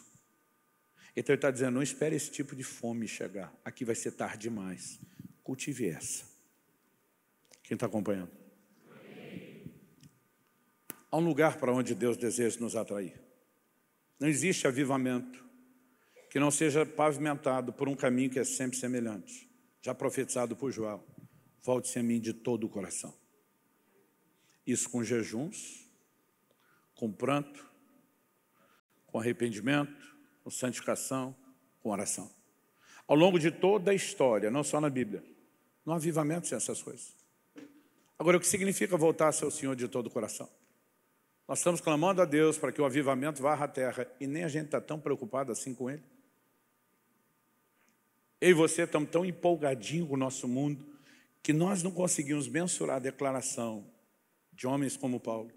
Então ele está dizendo, não espere esse tipo de fome chegar, aqui vai ser tarde demais. Cultive essa. Quem está acompanhando? Há um lugar para onde Deus deseja nos atrair. Não existe avivamento que não seja pavimentado por um caminho que é sempre semelhante. Já profetizado por Joel, volte-se a mim de todo o coração. Isso com jejuns, com pranto, com arrependimento, com santificação, com oração. Ao longo de toda a história, não só na Bíblia, não há avivamento sem essas coisas. Agora, o que significa voltar-se ao Senhor de todo o coração? Nós estamos clamando a Deus para que o avivamento varra a terra e nem a gente está tão preocupado assim com Ele. Eu e você estamos tão empolgadinhos com o nosso mundo que nós não conseguimos mensurar a declaração de homens como Paulo.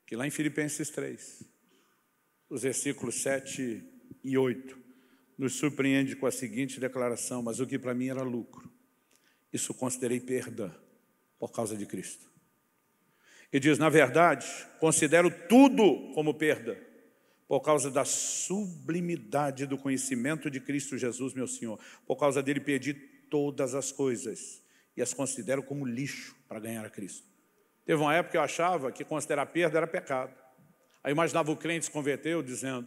Que lá em Filipenses 3, os versículos 7 e 8, nos surpreende com a seguinte declaração, mas o que para mim era lucro, isso considerei perda por causa de Cristo. E diz, na verdade, considero tudo como perda, por causa da sublimidade do conhecimento de Cristo Jesus, meu Senhor. Por causa dele perdi todas as coisas e as considero como lixo para ganhar a Cristo. Teve uma época que eu achava que considerar perda era pecado. Aí imaginava o crente se converteu dizendo,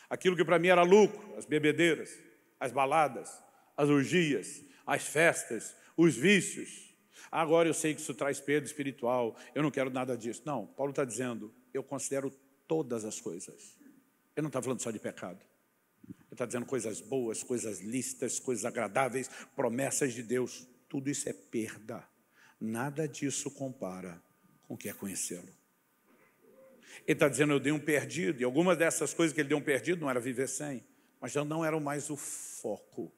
aquilo que para mim era lucro, as bebedeiras, as baladas, as orgias, as festas, os vícios. Agora eu sei que isso traz perda espiritual, eu não quero nada disso. Não, Paulo está dizendo, eu considero todas as coisas. Ele não está falando só de pecado. Ele está dizendo coisas boas, coisas lícitas, coisas agradáveis, promessas de Deus. Tudo isso é perda. Nada disso compara com o que é conhecê-lo. Ele está dizendo, eu dei um perdido. E algumas dessas coisas que ele deu um perdido não era viver sem, mas já não eram mais o foco,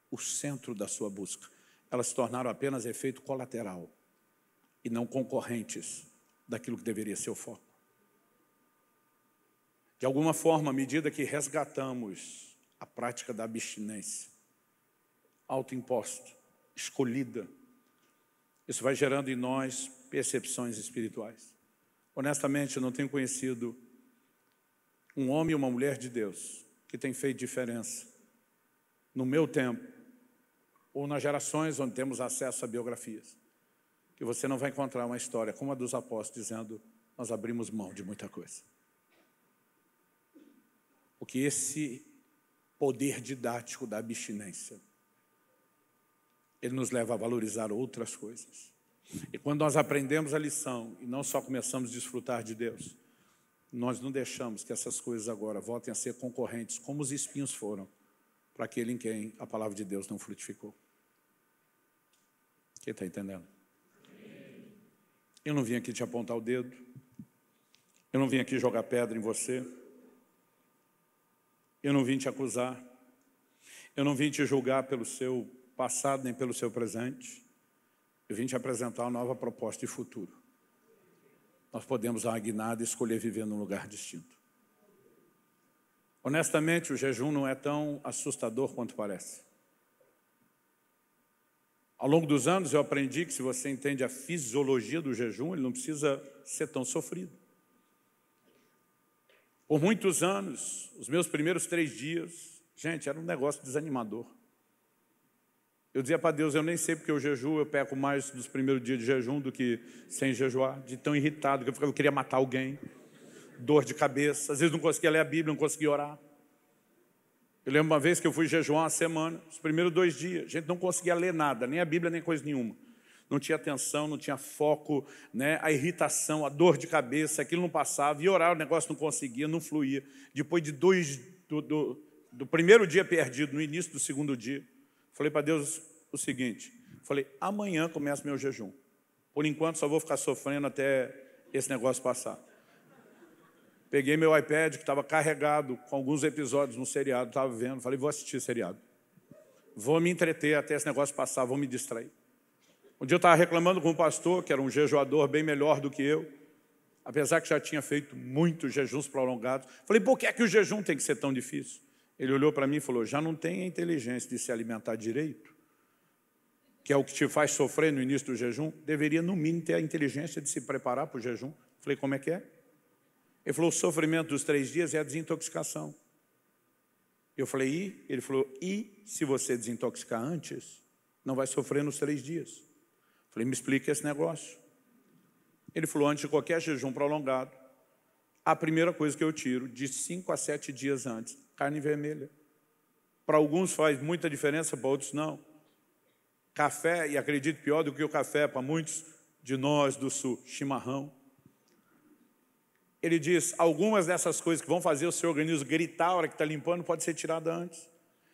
o centro da sua busca. Elas se tornaram apenas efeito colateral e não concorrentes daquilo que deveria ser o foco. De alguma forma, à medida que resgatamos a prática da abstinência, autoimposta, escolhida, isso vai gerando em nós percepções espirituais. Honestamente, eu não tenho conhecido um homem e uma mulher de Deus que tem feito diferença no meu tempo ou nas gerações onde temos acesso a biografias, que você não vai encontrar uma história como a dos apóstolos dizendo, nós abrimos mão de muita coisa. Porque esse poder didático da abstinência, ele nos leva a valorizar outras coisas. E quando nós aprendemos a lição e não só começamos a desfrutar de Deus, nós não deixamos que essas coisas agora voltem a ser concorrentes, como os espinhos foram, para aquele em quem a palavra de Deus não frutificou. Quem está entendendo? Eu não vim aqui te apontar o dedo, eu não vim aqui jogar pedra em você, eu não vim te acusar, eu não vim te julgar pelo seu passado nem pelo seu presente, eu vim te apresentar uma nova proposta de futuro. Nós podemos dar uma guinada e escolher viver num lugar distinto. Honestamente, o jejum não é tão assustador quanto parece. Ao longo dos anos eu aprendi que se você entende a fisiologia do jejum, ele não precisa ser tão sofrido. Por muitos anos, os meus primeiros 3 dias, gente, era um negócio desanimador. Eu dizia para Deus, eu nem sei porque eu jejuo, eu peco mais nos primeiros dias de jejum do que sem jejuar, de tão irritado que eu queria matar alguém, dor de cabeça, às vezes não conseguia ler a Bíblia, não conseguia orar. Eu lembro uma vez que eu fui jejuar uma semana, os primeiros 2 dias, a gente não conseguia ler nada, nem a Bíblia, nem coisa nenhuma. Não tinha atenção, não tinha foco, né? A irritação, a dor de cabeça, aquilo não passava, e orar o negócio não conseguia, não fluía. Depois de do primeiro dia perdido, no início do segundo dia, falei para Deus o seguinte, falei, amanhã começa meu jejum. Por enquanto só vou ficar sofrendo até esse negócio passar. Peguei meu iPad, que estava carregado com alguns episódios no seriado, estava vendo, falei, vou assistir seriado. Vou me entreter até esse negócio passar, vou me distrair. Um dia eu estava reclamando com um pastor, que era um jejuador bem melhor do que eu, apesar que já tinha feito muitos jejuns prolongados. Falei, por que é que o jejum tem que ser tão difícil? Ele olhou para mim e falou, já não tem a inteligência de se alimentar direito, que é o que te faz sofrer no início do jejum, deveria no mínimo ter a inteligência de se preparar para o jejum. Falei, como é que é? Ele falou, o sofrimento dos 3 dias é a desintoxicação. Eu falei, e? Ele falou, e se você desintoxicar antes, não vai sofrer nos 3 dias. Falei, me explica esse negócio. Ele falou, antes de qualquer jejum prolongado, a primeira coisa que eu tiro, de 5 a 7 dias antes, carne vermelha. Para alguns faz muita diferença, para outros não. Café, e acredito pior do que o café, para muitos de nós do sul, chimarrão. Ele diz, algumas dessas coisas que vão fazer o seu organismo gritar a hora que está limpando, pode ser tirada antes.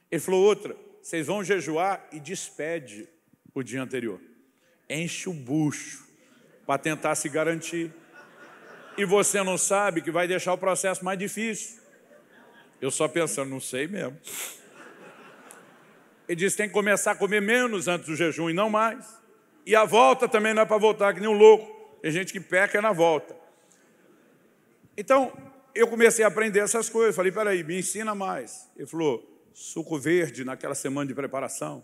Ele falou outra, vocês vão jejuar e despede o dia anterior. Enche o bucho para tentar se garantir. E você não sabe que vai deixar o processo mais difícil. Eu só pensando, não sei mesmo. Ele disse, tem que começar a comer menos antes do jejum e não mais. E a volta também não é para voltar que nem um louco. Tem gente que peca na volta. Então, eu comecei a aprender essas coisas. Falei, peraí, me ensina mais. Ele falou, suco verde naquela semana de preparação,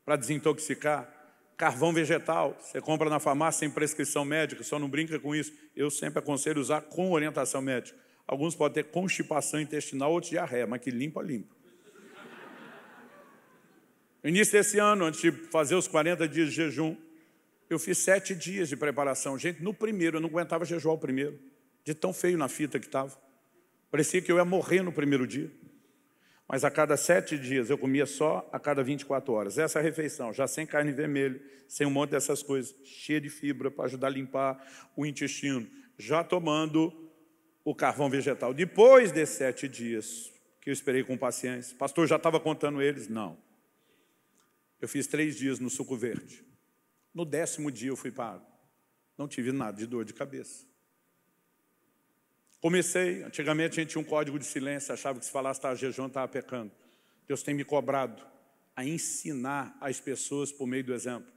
para desintoxicar. Carvão vegetal, você compra na farmácia sem prescrição médica, só não brinca com isso. Eu sempre aconselho usar com orientação médica. Alguns podem ter constipação intestinal, outros diarreia, mas que limpa, limpa. No início desse ano, antes de fazer os 40 dias de jejum, eu fiz 7 dias de preparação. Gente, no primeiro, eu não aguentava jejuar o primeiro, de tão feio na fita que estava. Parecia que eu ia morrer no primeiro dia. Mas a cada 7 dias eu comia só a cada 24 horas. Essa refeição, já sem carne vermelha, sem um monte dessas coisas, cheia de fibra para ajudar a limpar o intestino, já tomando o carvão vegetal. Depois desses 7 dias, que eu esperei com paciência, pastor, já estava contando eles? Não. Eu fiz 3 dias no suco verde. No 10º dia eu fui para água. Não tive nada de dor de cabeça. Comecei, antigamente a gente tinha um código de silêncio, achava que se falasse estava jejuando, estava pecando. Deus tem me cobrado a ensinar as pessoas por meio do exemplo.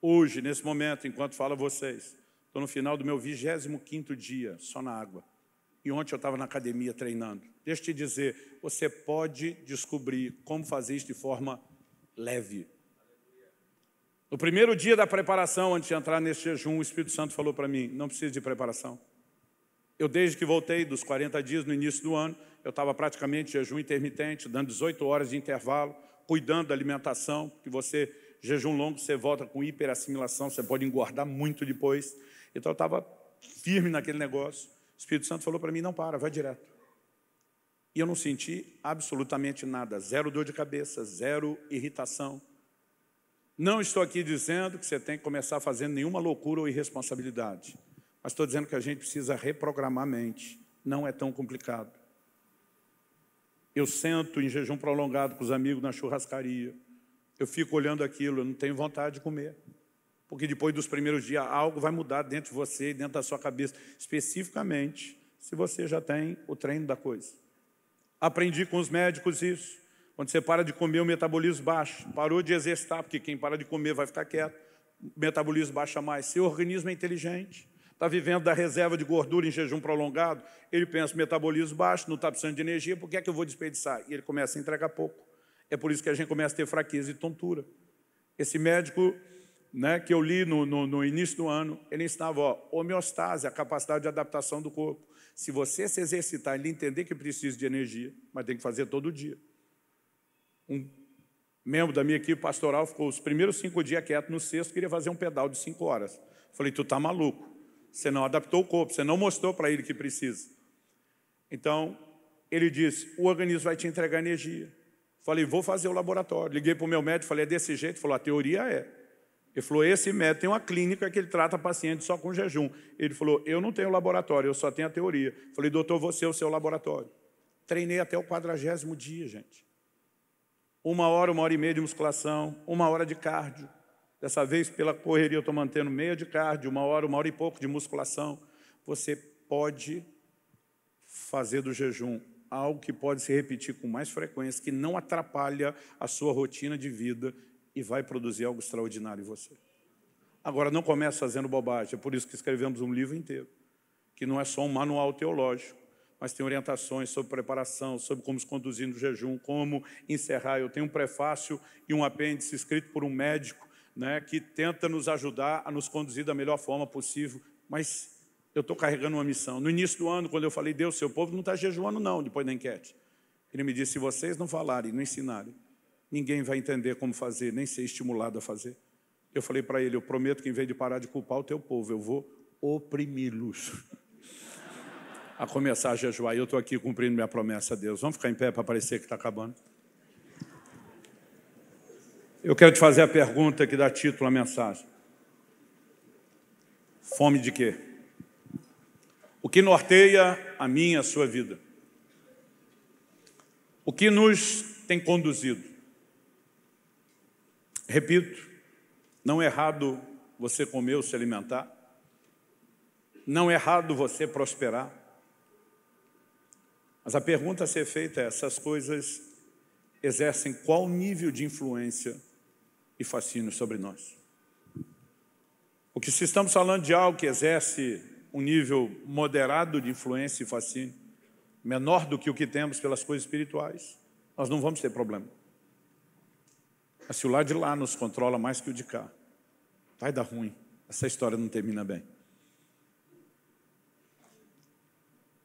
Hoje, nesse momento, enquanto falo a vocês, estou no final do meu 25º dia, só na água. E ontem eu estava na academia treinando. Deixa eu te dizer, você pode descobrir como fazer isso de forma leve. No primeiro dia da preparação, antes de entrar nesse jejum, o Espírito Santo falou para mim, não precisa de preparação. Eu, desde que voltei dos 40 dias no início do ano, eu estava praticamente em jejum intermitente, dando 18 horas de intervalo, cuidando da alimentação, porque você, jejum longo, você volta com hiperassimilação, você pode engordar muito depois. Então eu estava firme naquele negócio. O Espírito Santo falou para mim, não para, vai direto. E eu não senti absolutamente nada, 0 dor de cabeça, 0 irritação. Não estou aqui dizendo que você tem que começar fazendo nenhuma loucura ou irresponsabilidade. Mas estou dizendo que a gente precisa reprogramar a mente. Não é tão complicado. Eu sento em jejum prolongado com os amigos na churrascaria. Eu fico olhando aquilo, eu não tenho vontade de comer. Porque depois dos primeiros dias, algo vai mudar dentro de você e dentro da sua cabeça. Especificamente, se você já tem o treino da coisa. Aprendi com os médicos isso. Quando você para de comer, o metabolismo baixa. Parou de exercitar, porque quem para de comer vai ficar quieto. O metabolismo baixa mais. Seu organismo é inteligente. Está vivendo da reserva de gordura em jejum prolongado, ele pensa, metabolismo baixo, não está precisando de energia, por que é que eu vou desperdiçar? E ele começa a entregar pouco. É por isso que a gente começa a ter fraqueza e tontura. Esse médico, né, que eu li no início do ano, ele ensinava, homeostase, a capacidade de adaptação do corpo. Se você se exercitar, ele entender que precisa de energia, mas tem que fazer todo dia. Um membro da minha equipe pastoral ficou os primeiros 5 dias quieto, no sexto queria fazer um pedal de 5 horas. Falei, tu está maluco. Você não adaptou o corpo, você não mostrou para ele que precisa. Então, ele disse, o organismo vai te entregar energia. Falei, vou fazer o laboratório. Liguei para o meu médico, falei, é desse jeito? Ele falou, a teoria é. Ele falou, esse médico tem uma clínica que ele trata paciente só com jejum. Ele falou, eu não tenho laboratório, eu só tenho a teoria. Falei, doutor, você é o seu laboratório. Treinei até o 40º dia, gente. 1 hora, 1h30 de musculação, 1 hora de cardio. Dessa vez, pela correria, eu estou mantendo meia de cardio, 1 hora, 1 hora e pouco de musculação. Você pode fazer do jejum algo que pode se repetir com mais frequência, que não atrapalha a sua rotina de vida e vai produzir algo extraordinário em você. Agora, não comece fazendo bobagem. É por isso que escrevemos um livro inteiro, que não é só um manual teológico, mas tem orientações sobre preparação, sobre como se conduzir no jejum, como encerrar. Eu tenho um prefácio e um apêndice escrito por um médico, né, que tenta nos ajudar a nos conduzir da melhor forma possível, mas eu estou carregando uma missão. No início do ano, quando eu falei, Deus, seu povo não está jejuando não, depois da enquete. Ele me disse, se vocês não falarem, não ensinarem, ninguém vai entender como fazer, nem ser estimulado a fazer. Eu falei para ele, eu prometo que em vez de parar de culpar o teu povo, eu vou oprimi-los a começar a jejuar. E eu estou aqui cumprindo minha promessa a Deus. Vamos ficar em pé para parecer que está acabando. Eu quero te fazer a pergunta que dá título à mensagem. Fome de quê? O que norteia a minha e a sua vida? O que nos tem conduzido? Repito, não é errado você comer ou se alimentar. Não é errado você prosperar. Mas a pergunta a ser feita é, essas coisas exercem qual nível de influência e fascínio sobre nós? Porque se estamos falando de algo que exerce um nível moderado de influência e fascínio, menor do que o que temos pelas coisas espirituais, nós não vamos ter problema. Mas se o lado de lá nos controla mais que o de cá, vai dar ruim, essa história não termina bem.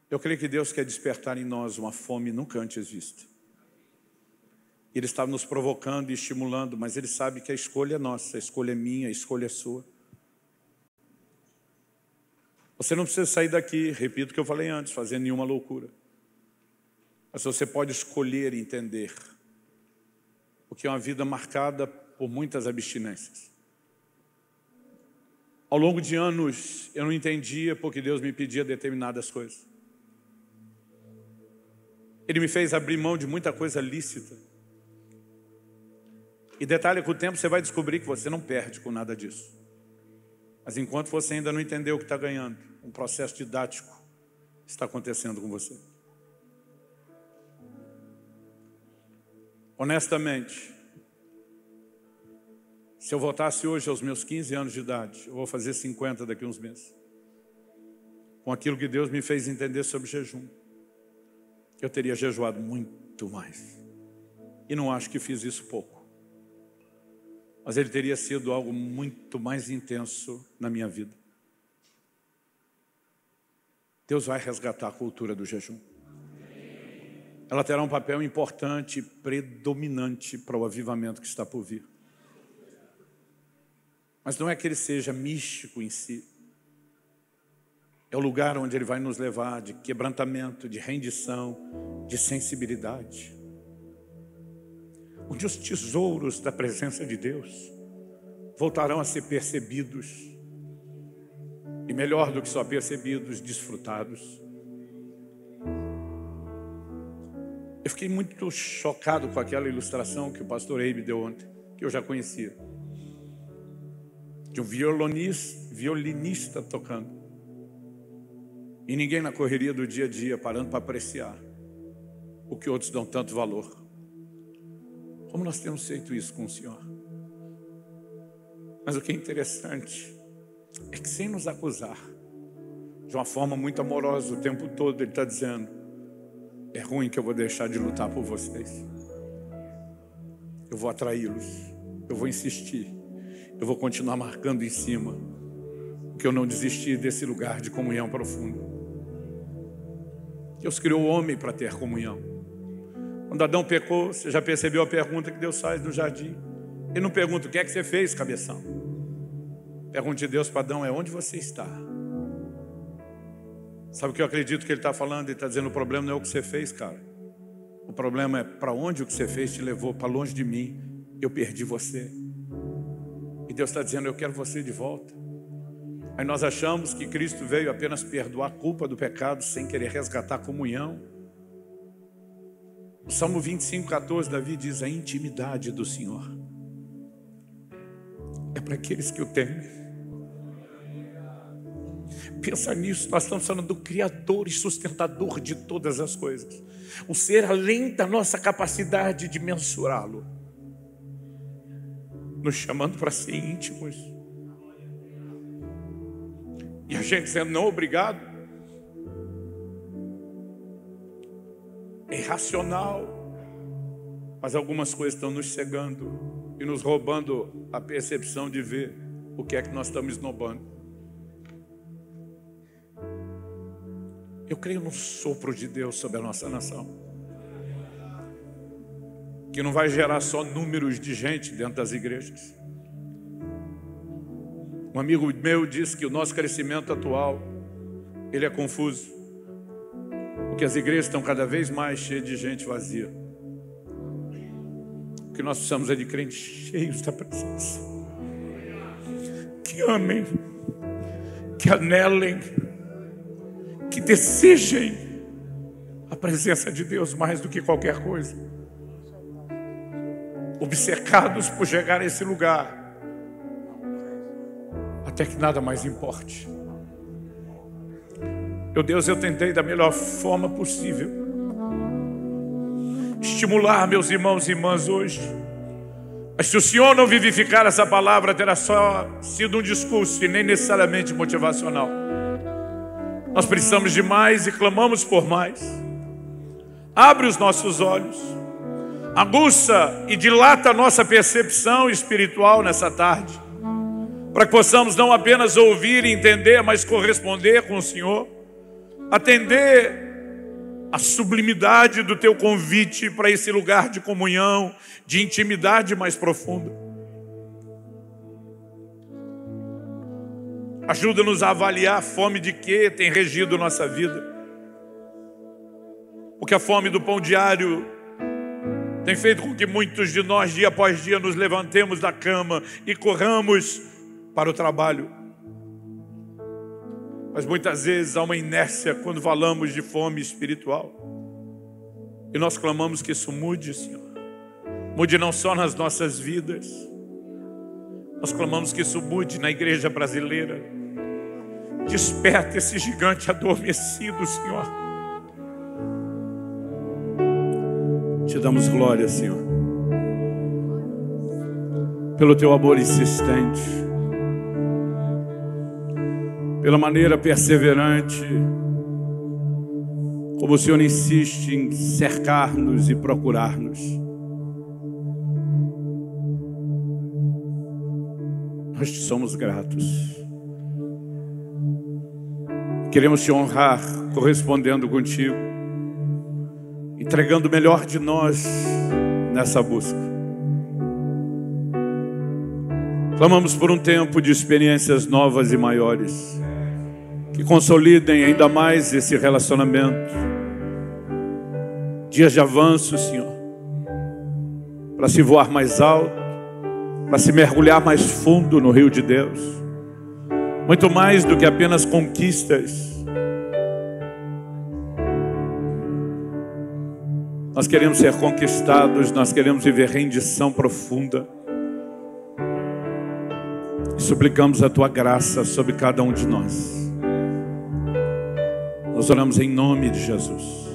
Eu creio que Deus quer despertar em nós uma fome nunca antes vista. Ele está nos provocando e estimulando, mas Ele sabe que a escolha é nossa, a escolha é minha, a escolha é sua. Você não precisa sair daqui, repito o que eu falei antes, fazendo nenhuma loucura. Mas você pode escolher e entender o que é uma vida marcada por muitas abstinências. Ao longo de anos, eu não entendia porque Deus me pedia determinadas coisas. Ele me fez abrir mão de muita coisa lícita. E detalhe, com o tempo você vai descobrir que você não perde com nada disso. Mas enquanto você ainda não entendeu o que está ganhando, um processo didático está acontecendo com você. Honestamente, se eu voltasse hoje aos meus 15 anos de idade, eu vou fazer 50 daqui a uns meses, com aquilo que Deus me fez entender sobre jejum, eu teria jejuado muito mais. E não acho que fiz isso pouco. Mas ele teria sido algo muito mais intenso na minha vida. Deus vai resgatar a cultura do jejum. Ela terá um papel importante e predominante para o avivamento que está por vir. Mas não é que ele seja místico em si. É o lugar onde ele vai nos levar de quebrantamento, de rendição, de sensibilidade. Onde os tesouros da presença de Deus voltarão a ser percebidos. E melhor do que só percebidos, desfrutados. Eu fiquei muito chocado com aquela ilustração que o pastor Eibe deu ontem, que eu já conhecia. De um violinista tocando. E ninguém na correria do dia a dia parando para apreciar o que outros dão tanto valor. Como nós temos feito isso com o Senhor. Mas o que é interessante é que, sem nos acusar, de uma forma muito amorosa o tempo todo, Ele está dizendo: é ruim que eu vou deixar de lutar por vocês. Eu vou atraí-los, eu vou insistir, eu vou continuar marcando em cima, porque eu não desisti desse lugar de comunhão profunda. Deus criou o homem para ter comunhão. Quando Adão pecou, você já percebeu a pergunta que Deus faz no jardim? Ele não pergunta: o que é que você fez, cabeção? A pergunta de Deus para Adão é: onde você está? Sabe o que eu acredito que ele está falando? Ele está dizendo: o problema não é o que você fez, cara. O problema é para onde o que você fez te levou, para longe de mim. Eu perdi você. E Deus está dizendo: eu quero você de volta. Aí nós achamos que Cristo veio apenas perdoar a culpa do pecado, sem querer resgatar a comunhão. O Salmo 25:14, Davi diz: a intimidade do Senhor é para aqueles que o temem. Pensa nisso, nós estamos falando do Criador e sustentador de todas as coisas. Um ser além da nossa capacidade de mensurá-lo, nos chamando para ser íntimos. E a gente sendo não obrigado, é irracional, mas algumas coisas estão nos cegando e nos roubando a percepção de ver o que é que nós estamos esnobando. Eu creio no sopro de Deus sobre a nossa nação, que não vai gerar só números de gente dentro das igrejas. Um amigo meu disse que o nosso crescimento atual, ele é confuso, porque as igrejas estão cada vez mais cheias de gente vazia. O que nós precisamos é de crentes cheios da presença, que amem, que anelem, que desejem a presença de Deus mais do que qualquer coisa, obcecados por chegar a esse lugar, até que nada mais importe. Meu Deus, eu tentei da melhor forma possível estimular meus irmãos e irmãs hoje, mas se o Senhor não vivificar essa palavra, terá só sido um discurso e nem necessariamente motivacional. Nós precisamos de mais e clamamos por mais. Abre os nossos olhos, aguça e dilata a nossa percepção espiritual nessa tarde, para que possamos não apenas ouvir e entender, mas corresponder com o Senhor, atender a sublimidade do teu convite para esse lugar de comunhão, de intimidade mais profunda. Ajuda-nos a avaliar a fome de que tem regido nossa vida. Porque a fome do pão diário tem feito com que muitos de nós, dia após dia, nos levantemos da cama e corramos para o trabalho. Mas muitas vezes há uma inércia quando falamos de fome espiritual. E nós clamamos que isso mude, Senhor. Mude não só nas nossas vidas. Nós clamamos que isso mude na igreja brasileira. Desperta esse gigante adormecido, Senhor. Te damos glória, Senhor, pelo teu amor insistente, pela maneira perseverante como o Senhor insiste em cercar-nos e procurar-nos. Nós te somos gratos. Queremos te honrar correspondendo contigo, entregando o melhor de nós nessa busca. Clamamos por um tempo de experiências novas e maiores, que consolidem ainda mais esse relacionamento. Dias de avanço, Senhor, para se voar mais alto, para se mergulhar mais fundo no rio de Deus. Muito mais do que apenas conquistas. Nós queremos ser conquistados, nós queremos viver rendição profunda. E suplicamos a tua graça sobre cada um de nós. Nós oramos em nome de Jesus.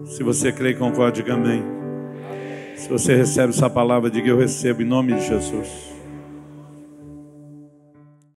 Se você crê e concorda, diga amém. Se você recebe essa palavra, diga eu recebo em nome de Jesus.